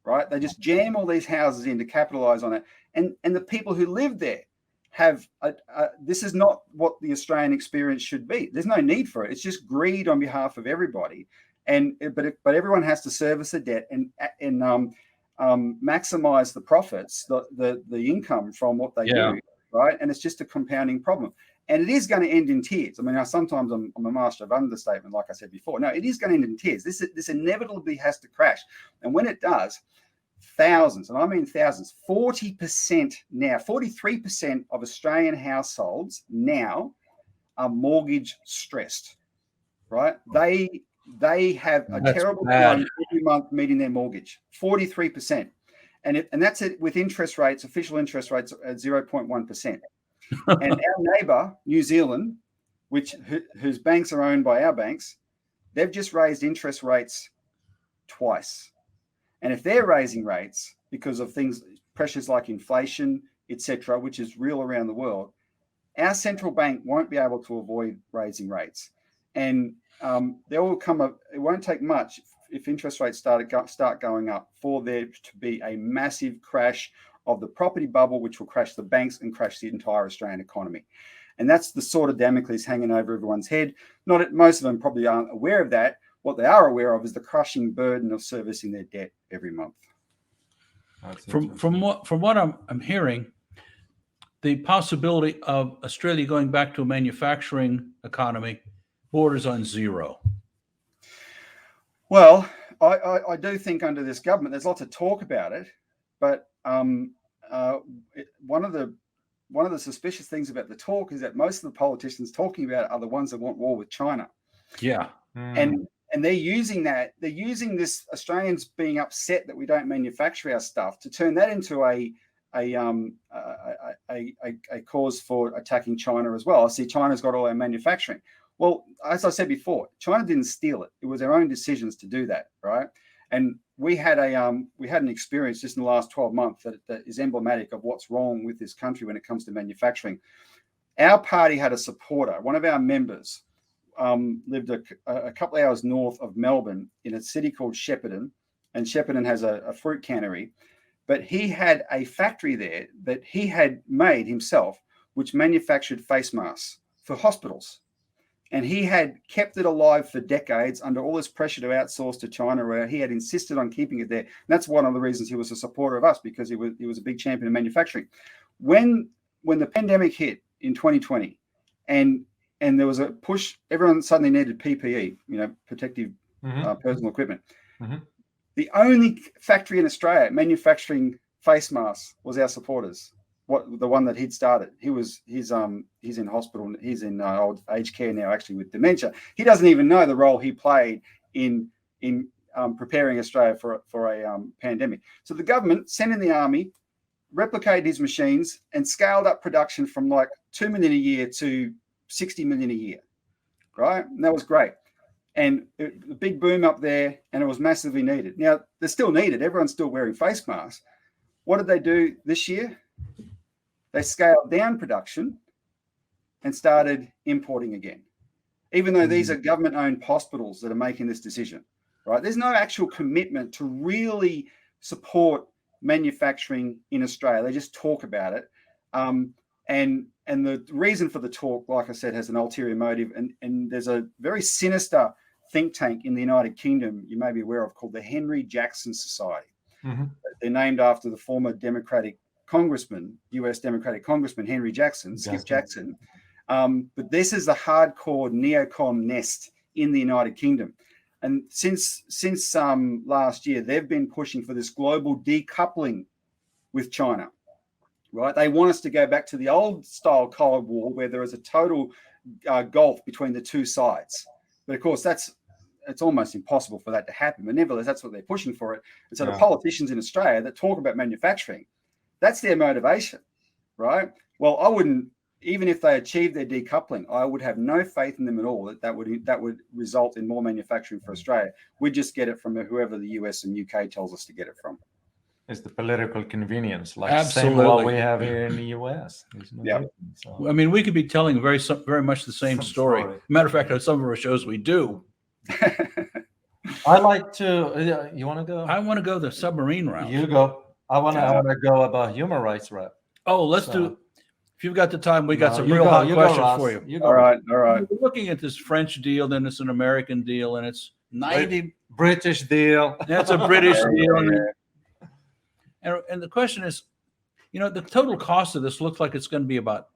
right? They just jam all these houses in to capitalize on it, and the people who live there have this is not what the Australian experience should be. There's no need for it. It's just greed on behalf of everybody, but everyone has to service the debt and maximize the profits, the income from what they do, right? And it's just a compounding problem, and it is going to end in tears. I mean, sometimes I'm a master of understatement, like I said before. No, it is going to end in tears. This inevitably has to crash, and when it does, thousands, and I mean thousands, 40% now, 43% of Australian households now are mortgage stressed, right? They have a terrible time every month meeting their mortgage, 43%. And that's it with interest rates, official interest rates at 0.1%. And our neighbour, New Zealand, whose banks are owned by our banks, they've just raised interest rates twice. And if they're raising rates because of pressures like inflation, etc., which is real around the world, our central bank won't be able to avoid raising rates. And it won't take much if interest rates start going up for there to be a massive crash of the property bubble, which will crash the banks and crash the entire Australian economy. And that's the sort of Damocles hanging over everyone's head. Most of them probably aren't aware of that. What they are aware of is the crushing burden of servicing their debt every month. From what I'm hearing, the possibility of Australia going back to a manufacturing economy borders on zero. Well, I do think under this government, there's lots of talk about it, but one of the suspicious things about the talk is that most of the politicians talking about it are the ones that want war with China. Yeah. And they're using this Australians being upset that we don't manufacture our stuff to turn that into a cause for attacking China as well. I see China's got all our manufacturing. Well, as I said before, China didn't steal it. It was their own decisions to do that, right? And we had an experience just in the last 12 months that is emblematic of what's wrong with this country when it comes to manufacturing. Our party had a supporter, one of our members, lived a couple of hours north of Melbourne in a city called Shepparton, and Shepparton has a fruit cannery, but he had a factory there that he had made himself, which manufactured face masks for hospitals. And he had kept it alive for decades under all this pressure to outsource to China, where he had insisted on keeping it there. And that's one of the reasons he was a supporter of us, because he was a big champion of manufacturing. When the pandemic hit in 2020, and there was a push, everyone suddenly needed PPE, protective personal equipment. The only factory in Australia manufacturing face masks was our supporters. The one that he'd started. He's in hospital. He's in old age care now, actually, with dementia. He doesn't even know the role he played in preparing Australia for a pandemic. So the government sent in the army, replicated his machines, and scaled up production from like 2 million a year to 60 million a year, right? And that was great. And the big boom up there, and it was massively needed. Now, they're still needed. Everyone's still wearing face masks. What did they do this year? They scaled down production and started importing again, even though these are government-owned hospitals that are making this decision, right? There's no actual commitment to really support manufacturing in Australia. They just talk about it. And the reason for the talk, like I said, has an ulterior motive. And there's a very sinister think tank in the United Kingdom you may be aware of called the Henry Jackson Society. They're named after the former US Democratic Congressman Henry Jackson, Skip Jackson. But this is the hardcore neocon nest in the United Kingdom. And since last year, they've been pushing for this global decoupling with China, right? They want us to go back to the old style Cold War, where there is a total gulf between the two sides. But of course, it's almost impossible for that to happen. But nevertheless, that's what they're pushing for it. And so the politicians in Australia that talk about manufacturing, that's their motivation, right? Well, I wouldn't, even if they achieved their decoupling, I would have no faith in them at all that would result in more manufacturing for Australia. We'd just get it from whoever the US and UK tells us to get it from. It's the political convenience, like Absolutely. same what we have here in the US. So. I mean, we could be telling very much the same story. Matter of fact, on some of our shows we do. I like to. You want to go? I want to go the submarine route. You go. I want to go about human rights rep. Oh, let's do. If you've got the time, we got some real hot questions for you. All right. We're looking at this French deal, then it's an American deal, and it's 90 British deal. That's a British deal. And the question is, the total cost of this looks like it's going to be about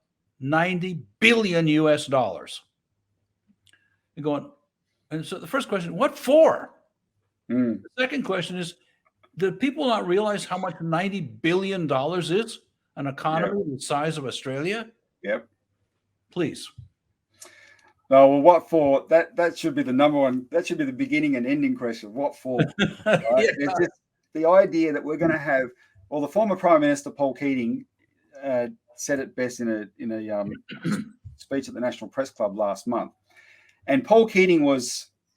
$90 billion US. You're going, and so the first question, what for? The second question is, do people not realize how much $90 billion is an economy the size of Australia? Yep. Please. No, well, what for? That should be the number one. That should be the beginning and ending question. What for? Right? It's just the idea that we're going to have. Well, the former Prime Minister Paul Keating said it best in a speech at the National Press Club last month. And Paul Keating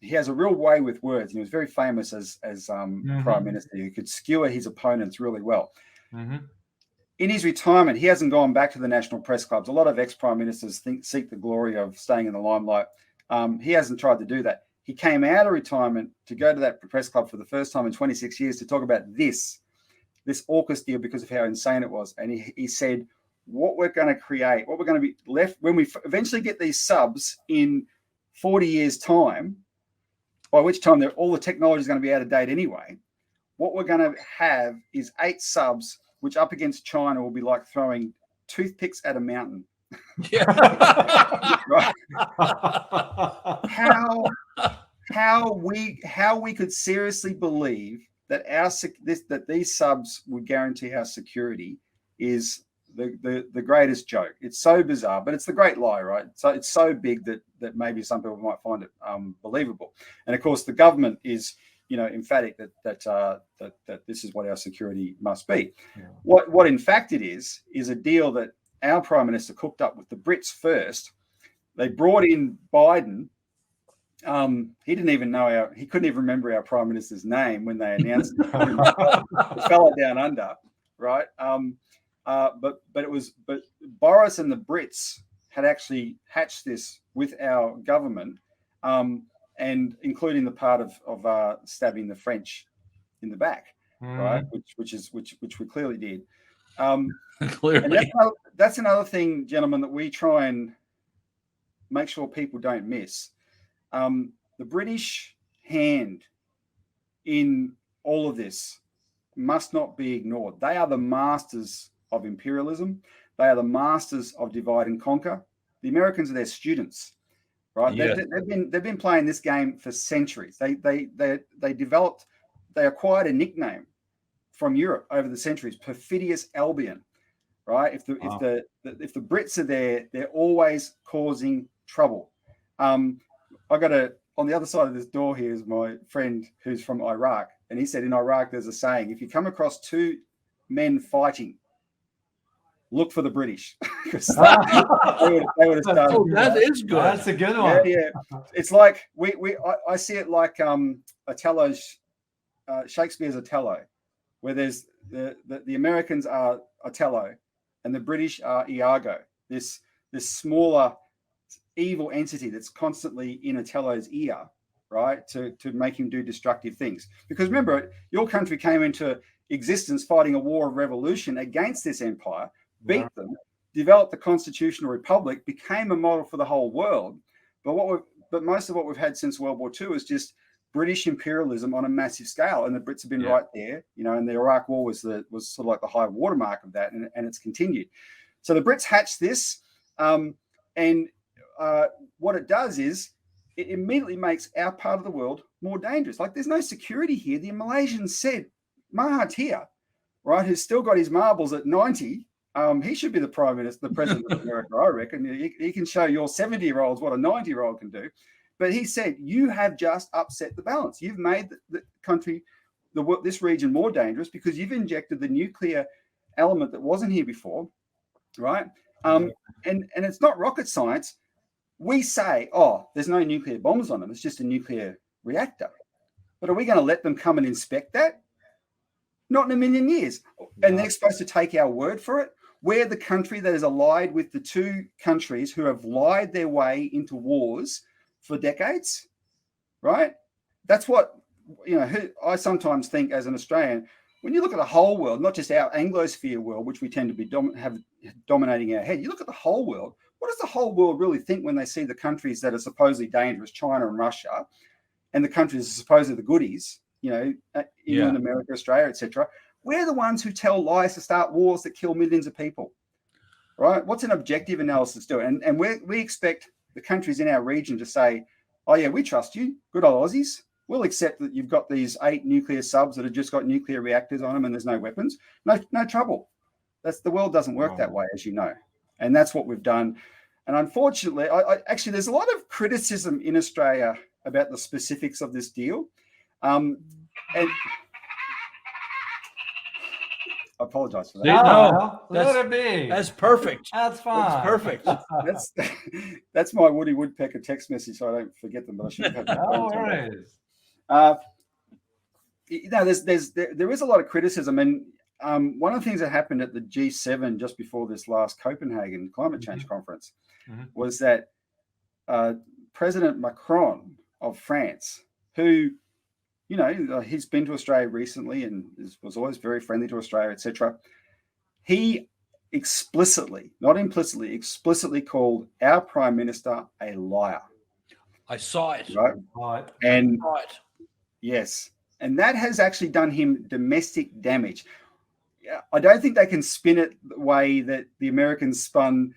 he has a real way with words. He was very famous as Prime Minister. He could skewer his opponents really well. In his retirement, he hasn't gone back to the national press clubs. A lot of ex-prime ministers seek the glory of staying in the limelight. He hasn't tried to do that. He came out of retirement to go to that press club for the first time in 26 years to talk about this AUKUS deal because of how insane it was. And he said, what we're going to create, what we're going to be left when we eventually get these subs in 40 years' time, by which time all the technology is going to be out of date anyway, what we're going to have is 8 subs, which up against China will be like throwing toothpicks at a mountain. Right? How we could seriously believe that that these subs would guarantee our security is the greatest joke. It's so bizarre, but it's the great lie, right? So it's so big that maybe some people might find it believable. And of course, the government is emphatic that this is what our security must be. Yeah. What in fact it is a deal that our Prime Minister cooked up with the Brits first. They brought in Biden. He didn't even know he couldn't even remember our Prime Minister's name when they announced the fella down under, right? But Boris and the Brits had actually hatched this with our government, and including the part of stabbing the French in the back, right? Which we clearly did. Clearly, and that's another thing, gentlemen, that we try and make sure people don't miss. The British hand in all of this must not be ignored. They are the masters of imperialism. They are the masters of divide and conquer. The Americans are their students, right? Yes. They've been playing this game for centuries. They acquired a nickname from Europe over the centuries, Perfidious Albion, right? If the Brits are there, they're always causing trouble. On the other side of this door here is my friend who's from Iraq, and he said in Iraq there's a saying: if you come across two men fighting, look for the British. Because they would have started. Oh, that is good. That's a good one. Yeah. It's like I see it like Othello's Shakespeare's Othello, where there's the Americans are Othello and the British are Iago, this smaller evil entity that's constantly in Othello's ear, right, to make him do destructive things. Because remember, your country came into existence fighting a war of revolution against this empire, beat them, developed the constitutional republic, became a model for the whole world. But most of what we've had since World War II is just British imperialism on a massive scale, and the Brits have been right there, and the Iraq War was sort of like the high watermark of that, and it's continued. So the Brits hatched this, and what it does is it immediately makes our part of the world more dangerous. Like, there's no security here. The Malaysians said, Mahathir, right, who's still got his marbles at 90, he should be the Prime Minister, the President of America, I reckon. He can show your 70-year-olds what a 90-year-old can do. But he said, you have just upset the balance. You've made the country, this region, more dangerous because you've injected the nuclear element that wasn't here before, right? And it's not rocket science. We say, there's no nuclear bombs on them. It's just a nuclear reactor. But are we going to let them come and inspect that? Not in a million years. And they're supposed to take our word for it. We're the country that is allied with the two countries who have lied their way into wars for decades, right? That's what, I sometimes think as an Australian, when you look at the whole world, not just our Anglosphere world, which we tend to be have dominating our head, you look at the whole world. What does the whole world really think when they see the countries that are supposedly dangerous, China and Russia, and the countries that are supposedly the goodies, England, America, Australia, etc.? We're the ones who tell lies to start wars that kill millions of people, right? What's an objective analysis do? And we expect the countries in our region to say, oh, yeah, we trust you, good old Aussies. We'll accept that you've got these 8 nuclear subs that have just got nuclear reactors on them and there's no weapons. No trouble. The world doesn't work that way, as you know. And that's what we've done. And unfortunately, actually, there's a lot of criticism in Australia about the specifics of this deal. And I apologize for that. No, let it be. That's perfect. That's fine. That's perfect. That's my Woody Woodpecker text message, so I don't forget them. But I should have. No worries. There is a lot of criticism, and one of the things that happened at the G7 just before this last Copenhagen climate change conference was that President Macron of France, who, he's been to Australia recently and was always very friendly to Australia, etc. He explicitly, not implicitly, explicitly called our Prime Minister a liar. I saw it. Right. And yes. And that has actually done him domestic damage. I don't think they can spin it the way that the Americans spun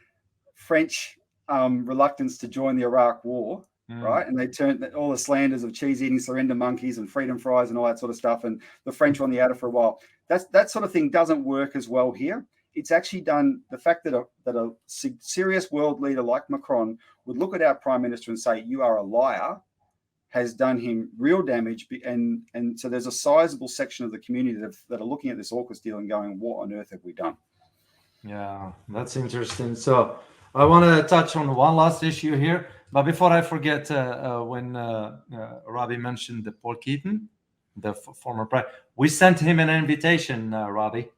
French reluctance to join the Iraq War, right? And they turned all the slanders of cheese-eating surrender monkeys and freedom fries and all that sort of stuff, and the French were on the outer for a while. That sort of thing doesn't work as well here. It's actually done, the fact that a serious world leader like Macron would look at our Prime Minister and say, you are a liar, has done him real damage. And so there's a sizable section of the community that are looking at this AUKUS deal and going, what on earth have we done? Yeah, that's interesting. So I want to touch on one last issue here. But before I forget, when Robbie mentioned the Paul Keaton, the former prime, we sent him an invitation, Robbie.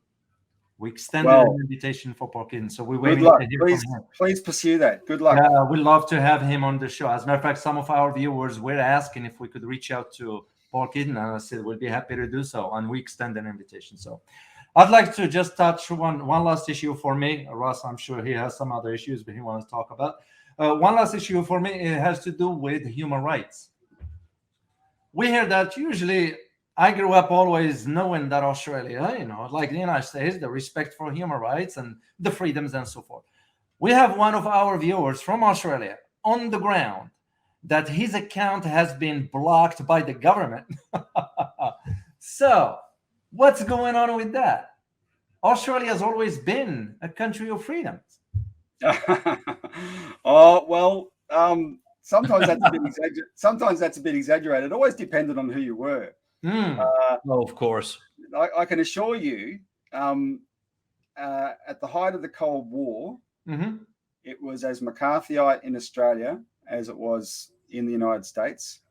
We extended an invitation for Paul Keaton. So we're waiting to hear from him. Please pursue that. Good luck. Yeah, we'd love to have him on the show. As a matter of fact, some of our viewers were asking if we could reach out to Paul Keaton, and I said we'd be happy to do so, and we extend an invitation. So I'd like to just touch one last issue for me. Ross, I'm sure he has some other issues, but he wants to talk about. One last issue for me, it has to do with human rights. We hear that usually. I grew up always knowing that Australia, like the United States, the respect for human rights and the freedoms and so forth. We have one of our viewers from Australia on the ground that his account has been blocked by the government. So, what's going on with that? Australia has always been a country of freedoms. Oh, well, sometimes that's a bit sometimes that's a bit exaggerated. It always depended on who you were. Of course. I can assure you, at the height of the Cold War, it was as McCarthyite in Australia as it was in the United States,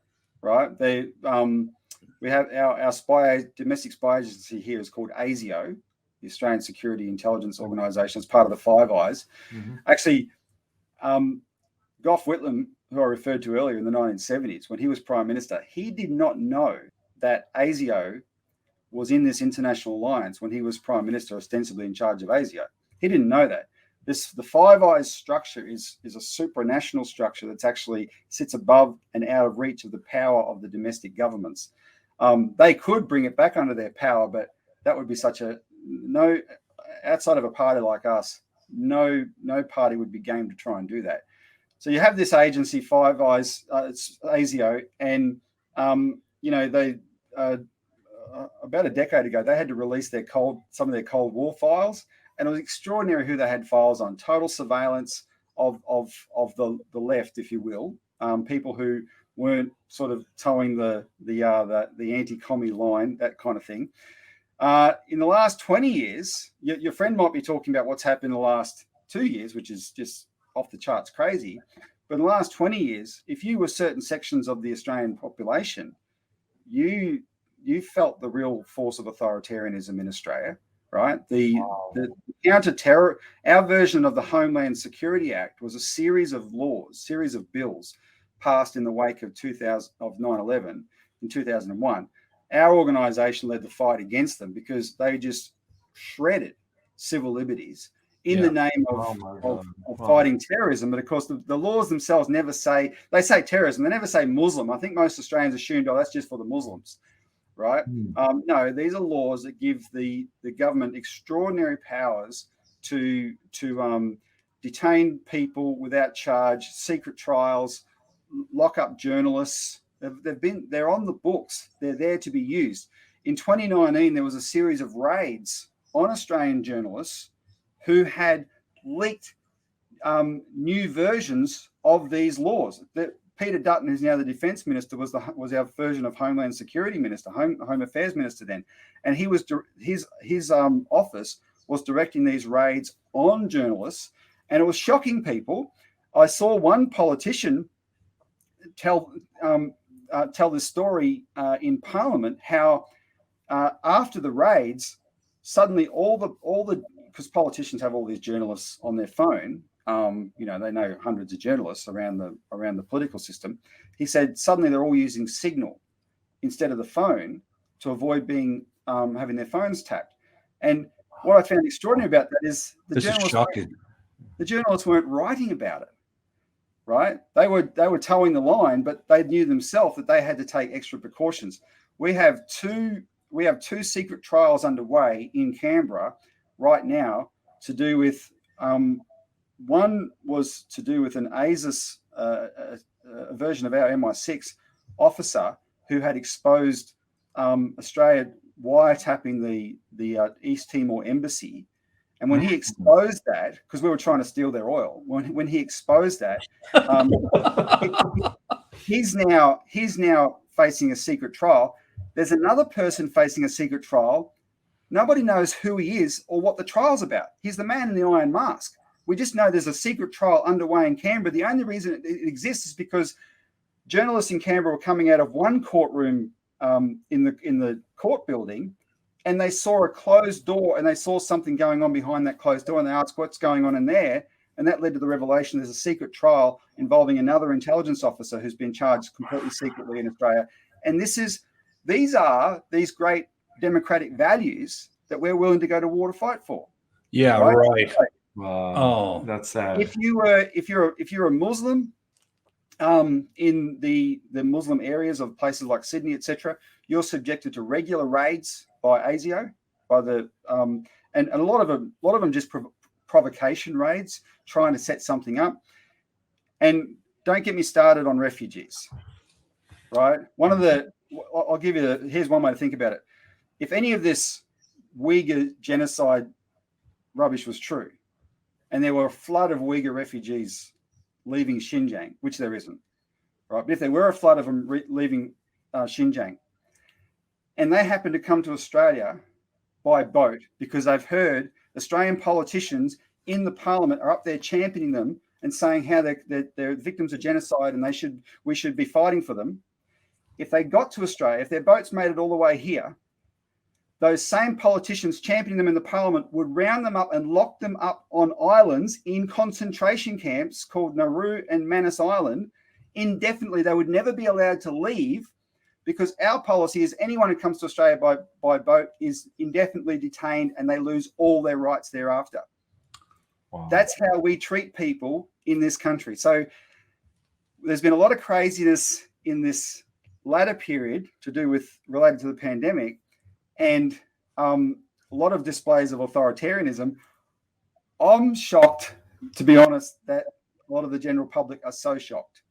right? We have our domestic spy agency here is called ASIO, the Australian Security Intelligence Organisation. It's part of the Five Eyes. Actually, Gough Whitlam, who I referred to earlier in the 1970s, when he was Prime Minister, he did not know that ASIO was in this international alliance when he was Prime Minister, ostensibly in charge of ASIO. He didn't know that. The Five Eyes structure is a supranational structure that's actually sits above and out of reach of the power of the domestic governments. They could bring it back under their power, but that would be outside of a party like us, no party would be game to try and do that. So you have this agency, Five Eyes, it's ASIO, and they about a decade ago they had to release some of their Cold War files, and it was extraordinary who they had files on. Total surveillance of the left, if you will, people who weren't sort of towing the anti-commie line, that kind of thing. In the last 20 years, your friend might be talking about what's happened in the last 2 years, which is just off the charts crazy. But in the last 20 years, if you were certain sections of the Australian population, you felt the real force of authoritarianism in Australia, right? The counter-terror, our version of the Homeland Security Act was a series of bills passed in the wake of 9/11 in 2001. Our organisation led the fight against them because they just shredded civil liberties in the name of fighting terrorism. But of course, the laws themselves they say terrorism, they never say Muslim. I think most Australians assumed, that's just for the Muslims, right? No, these are laws that give the government extraordinary powers to detain people without charge, secret trials, lock up journalists. They're on the books. They're there to be used. In 2019, there was a series of raids on Australian journalists who had leaked new versions of these laws. Peter Dutton, who's now the Defence Minister, was our version of Homeland Security Minister, Home Affairs Minister then, and his office was directing these raids on journalists, and it was shocking people. I saw one politician tell this story in Parliament, how after the raids, suddenly all the because politicians have all these journalists on their phone, they know hundreds of journalists around the political system. He said suddenly they're all using Signal instead of the phone to avoid being having their phones tapped. And what I found extraordinary about that is the journalists weren't writing about it. Right? They were towing the line, but they knew themselves that they had to take extra precautions. We have two secret trials underway in Canberra right now to do with one was to do with an ASIS, a version of our MI6 officer who had exposed Australia wiretapping the East Timor embassy. And when he exposed that, because we were trying to steal their oil, when he exposed that, he's now facing a secret trial. There's another person facing a secret trial. Nobody knows who he is or what the trial's about. He's the man in the iron mask. We just know there's a secret trial underway in Canberra. The only reason it exists is because journalists in Canberra were coming out of one courtroom in the court building, and they saw a closed door and they saw something going on behind that closed door, and they asked what's going on in there. And that led to the revelation there's a secret trial involving another intelligence officer who's been charged completely secretly in Australia. And these are these great democratic values that we're willing to go to war to fight for. Yeah, right. Oh. That's sad. If you're a Muslim in the Muslim areas of places like Sydney, etc., you're subjected to regular raids by ASIO, by the and a lot of them just provocation raids, trying to set something up. And don't get me started on refugees, right? I'll give you here's one way to think about it. If any of this Uyghur genocide rubbish was true, and there were a flood of Uyghur refugees leaving Xinjiang, which there isn't, right? But if there were a flood of them leaving Xinjiang, and they happen to come to Australia by boat because they've heard Australian politicians in the parliament are up there championing them and saying how they're victims of genocide and we should be fighting for them. If they got to Australia, if their boats made it all the way here, those same politicians championing them in the parliament would round them up and lock them up on islands in concentration camps called Nauru and Manus Island indefinitely. They would never be allowed to leave because our policy is anyone who comes to Australia by boat is indefinitely detained and they lose all their rights thereafter. Wow. That's how we treat people in this country. So there's been a lot of craziness in this latter period related to the pandemic, and a lot of displays of authoritarianism. I'm shocked, to be honest, that a lot of the general public are so shocked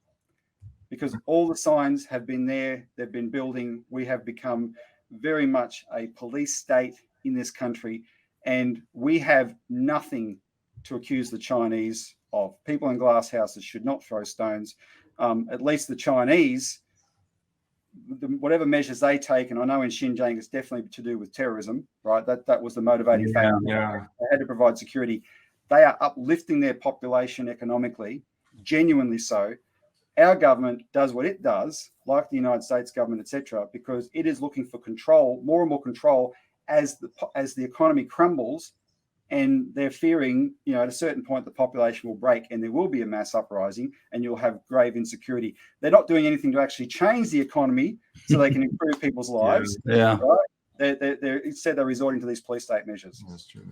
because all the signs have been there. They've been building. We have become very much a police state in this country, and we have nothing to accuse the Chinese of. People in glass houses should not throw stones. At least the Chinese, whatever measures they take, and I know in Xinjiang it's definitely to do with terrorism, right? That was the motivating factor. Yeah. They had to provide security. They are uplifting their population economically, genuinely so. Our government does what it does, like the United States government, etc., because it is looking for control, more and more control, as the economy crumbles. And they're fearing, at a certain point, the population will break and there will be a mass uprising and you'll have grave insecurity. They're not doing anything to actually change the economy so they can improve people's lives. Yeah. Right? Instead, they're resorting to these police state measures. That's true.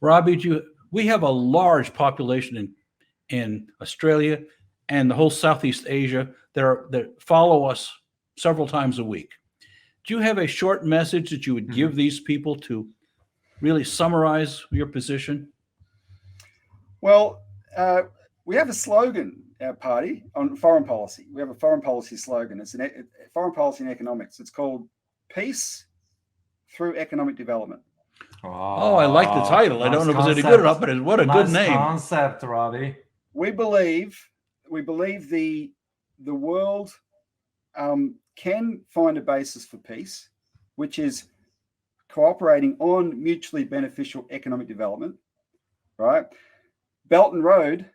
Robbie, we have a large population in Australia and the whole Southeast Asia that follow us several times a week. Do you have a short message that you would give these people to really summarize your position? Well, we have a slogan, our party, on foreign policy. We have a foreign policy slogan. It's foreign policy and economics. It's called Peace Through Economic Development. Oh, I like the title. I don't know if it's any good enough, but what a good name. Concept, Robbie. We believe the world can find a basis for peace, which is cooperating on mutually beneficial economic development, right? Belt and Road,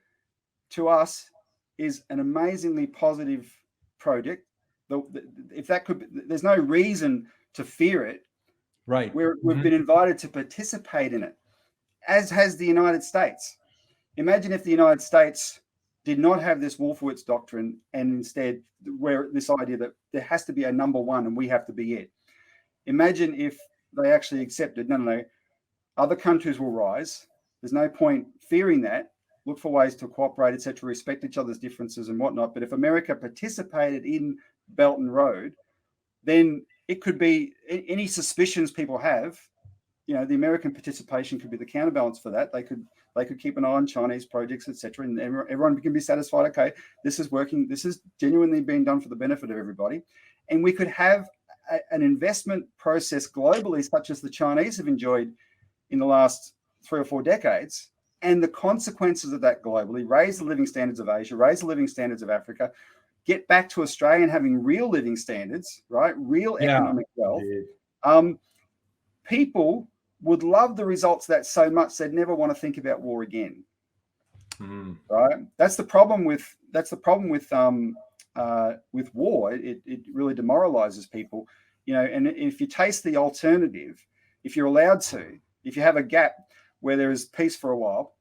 to us, is an amazingly positive project. There's no reason to fear it. Right. We've been invited to participate in it, as has the United States. Imagine if the United States did not have this Wolfowitz doctrine and instead this idea that there has to be a number one and we have to be it. Imagine if they actually accepted, no, other countries will rise. There's no point fearing that. Look for ways to cooperate, etc., respect each other's differences and whatnot. But if America participated in Belt and Road, then it could be any suspicions people have. The American participation could be the counterbalance for that. They could keep an eye on Chinese projects, etc., and everyone can be satisfied. Okay, this is working. This is genuinely being done for the benefit of everybody, and we could have an investment process globally, such as the Chinese have enjoyed in the last 3 or 4 decades, and the consequences of that globally raise the living standards of Asia, raise the living standards of Africa, get back to Australia and having real living standards, right? Real economic wealth. People would love the results of that so much they'd never want to think about war again. Right? That's the problem with war. It really demoralizes people, and if you taste the alternative, if you're allowed to, if you have a gap where there is peace for a while,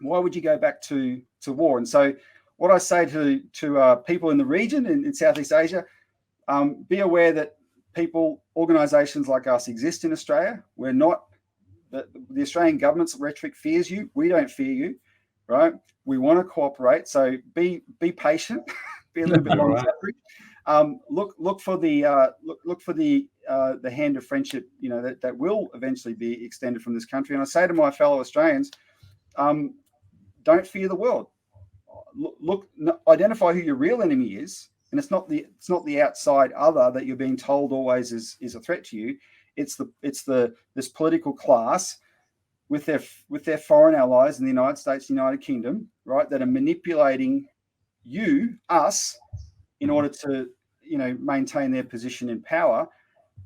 why would you go back to war? And so what I say to people in the region in Southeast Asia, be aware that organizations like us exist in Australia. We're not the Australian government's rhetoric fears you. We don't fear you, right? We want to cooperate. So be patient, be a little bit long suffering. Look for the hand of friendship, that will eventually be extended from this country. And I say to my fellow Australians, don't fear the world. Identify who your real enemy is, and it's not the outside other that you're being told always is a threat to you. It's this political class with their foreign allies in the United States, United Kingdom, right, that are manipulating us, in order to maintain their position in power.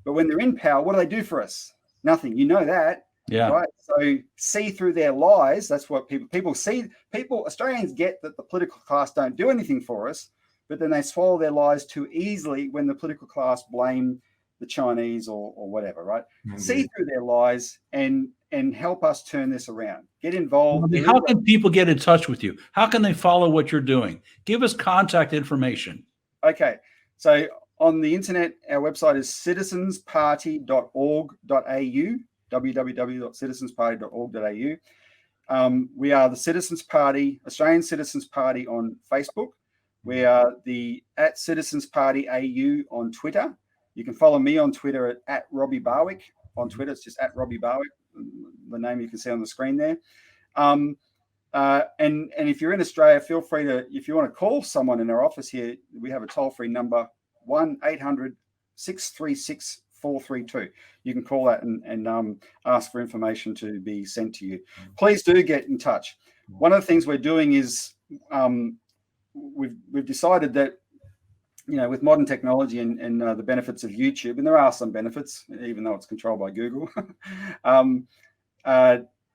But when they're in power, what do they do for us? Nothing. You know that. Yeah. Right. So see through their lies. That's what people see. Australians get that the political class don't do anything for us, but then they swallow their lies too easily when the political class blame the Chinese or whatever. Right. Mm-hmm. See through their lies and help us turn this around. Get involved. How can people get in touch with you? How can they follow what you're doing? Give us contact information. Okay. So on the internet, our website is citizensparty.org.au. www.citizensparty.org.au. We are the Citizens Party, Australian Citizens Party on Facebook. We are the @Citizens Party AU on Twitter. You can follow me on Twitter at Robbie Barwick. On Twitter, it's just @Robbie Barwick, the name you can see on the screen there. And if you're in Australia, feel free to, if you want to call someone in our office here, we have a toll-free number, 1-800-636-432. You can call that and ask for information to be sent to you. Please do get in touch. One of the things we're doing is we've decided that, with modern technology and the benefits of YouTube, and there are some benefits, even though it's controlled by Google,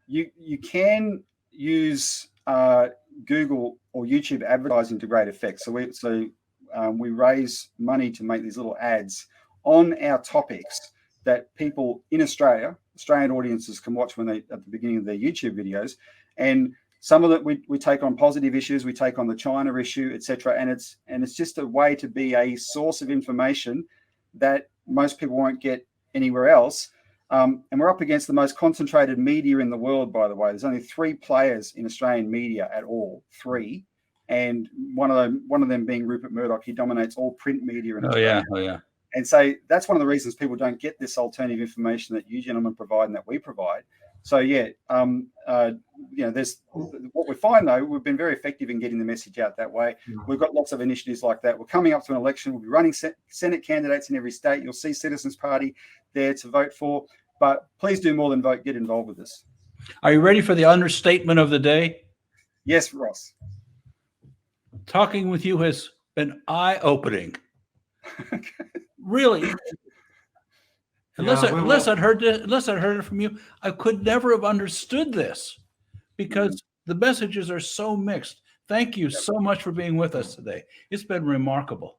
you can use Google or YouTube advertising to great effect. So we raise money to make these little ads on our topics that people in Australian audiences can watch when at the beginning of their YouTube videos. And some of it we take on positive issues, we take on the China issue, etc. And it's just a way to be a source of information that most people won't get anywhere else. And we're up against the most concentrated media in the world, by the way. There's only 3 players in Australian media at all, 3. And one of them being Rupert Murdoch. He dominates all print media in Australia. Oh yeah. And so that's one of the reasons people don't get this alternative information that you gentlemen provide and that we provide. So there's what we find though, we've been very effective in getting the message out that way. We've got lots of initiatives like that. We're coming up to an election. We'll be running Senate candidates in every state. You'll see Citizens Party there to vote for. But please do more than vote. Get involved with this. Are you ready for the understatement of the day? Yes, Ross. Talking with you has been eye-opening. Really. Unless I'd heard it from you, I could never have understood this, because the messages are so mixed. Thank you so much for being with us today. It's been remarkable.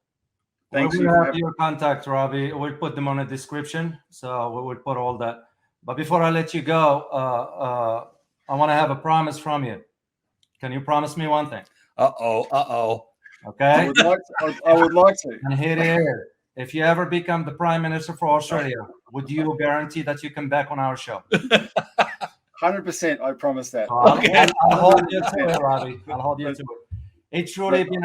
Thanks. We have your contact, Robbie. We'll put them on the description, so we will put all that. But before I let you go, I want to have a promise from you. Can you promise me one thing? Uh-oh. Okay. I would like to. And here it is. If you ever become the Prime Minister for Australia, would you guarantee that you come back on our show? 100%. I promise that. I'll hold you to it, Robbie. I'll hold you to it. It's truly been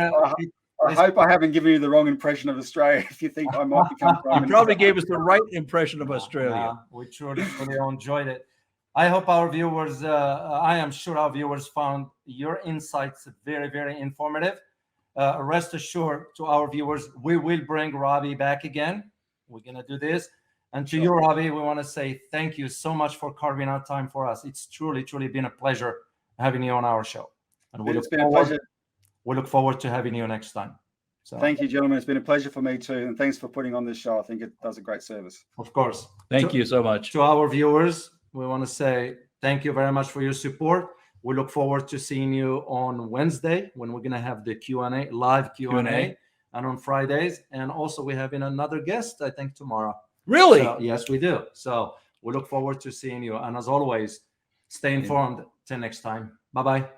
I hope I haven't given you the wrong impression of Australia if you think I might become Prime Minister. You probably gave us the right impression of Australia. We truly enjoyed it. I hope our viewers, I am sure our viewers found your insights very, very informative. Rest assured to our viewers, we will bring Robbie back again. We're going to do this. And to you, Robbie, we want to say thank you so much for carving out time for us. It's truly, truly been a pleasure having you on our show. And it's been a pleasure. We look forward to having you next time. So thank you, gentlemen. It's been a pleasure for me too. And thanks for putting on this show. I think it does a great service. Of course. Thank you so much. To our viewers, we want to say thank you very much for your support. We look forward to seeing you on Wednesday when we're going to have the Q&A, live Q&A, and on Fridays. And also we have another guest, I think, tomorrow. Really? So, yes, we do. So we look forward to seeing you. And as always, stay informed. Till next time. Bye-bye.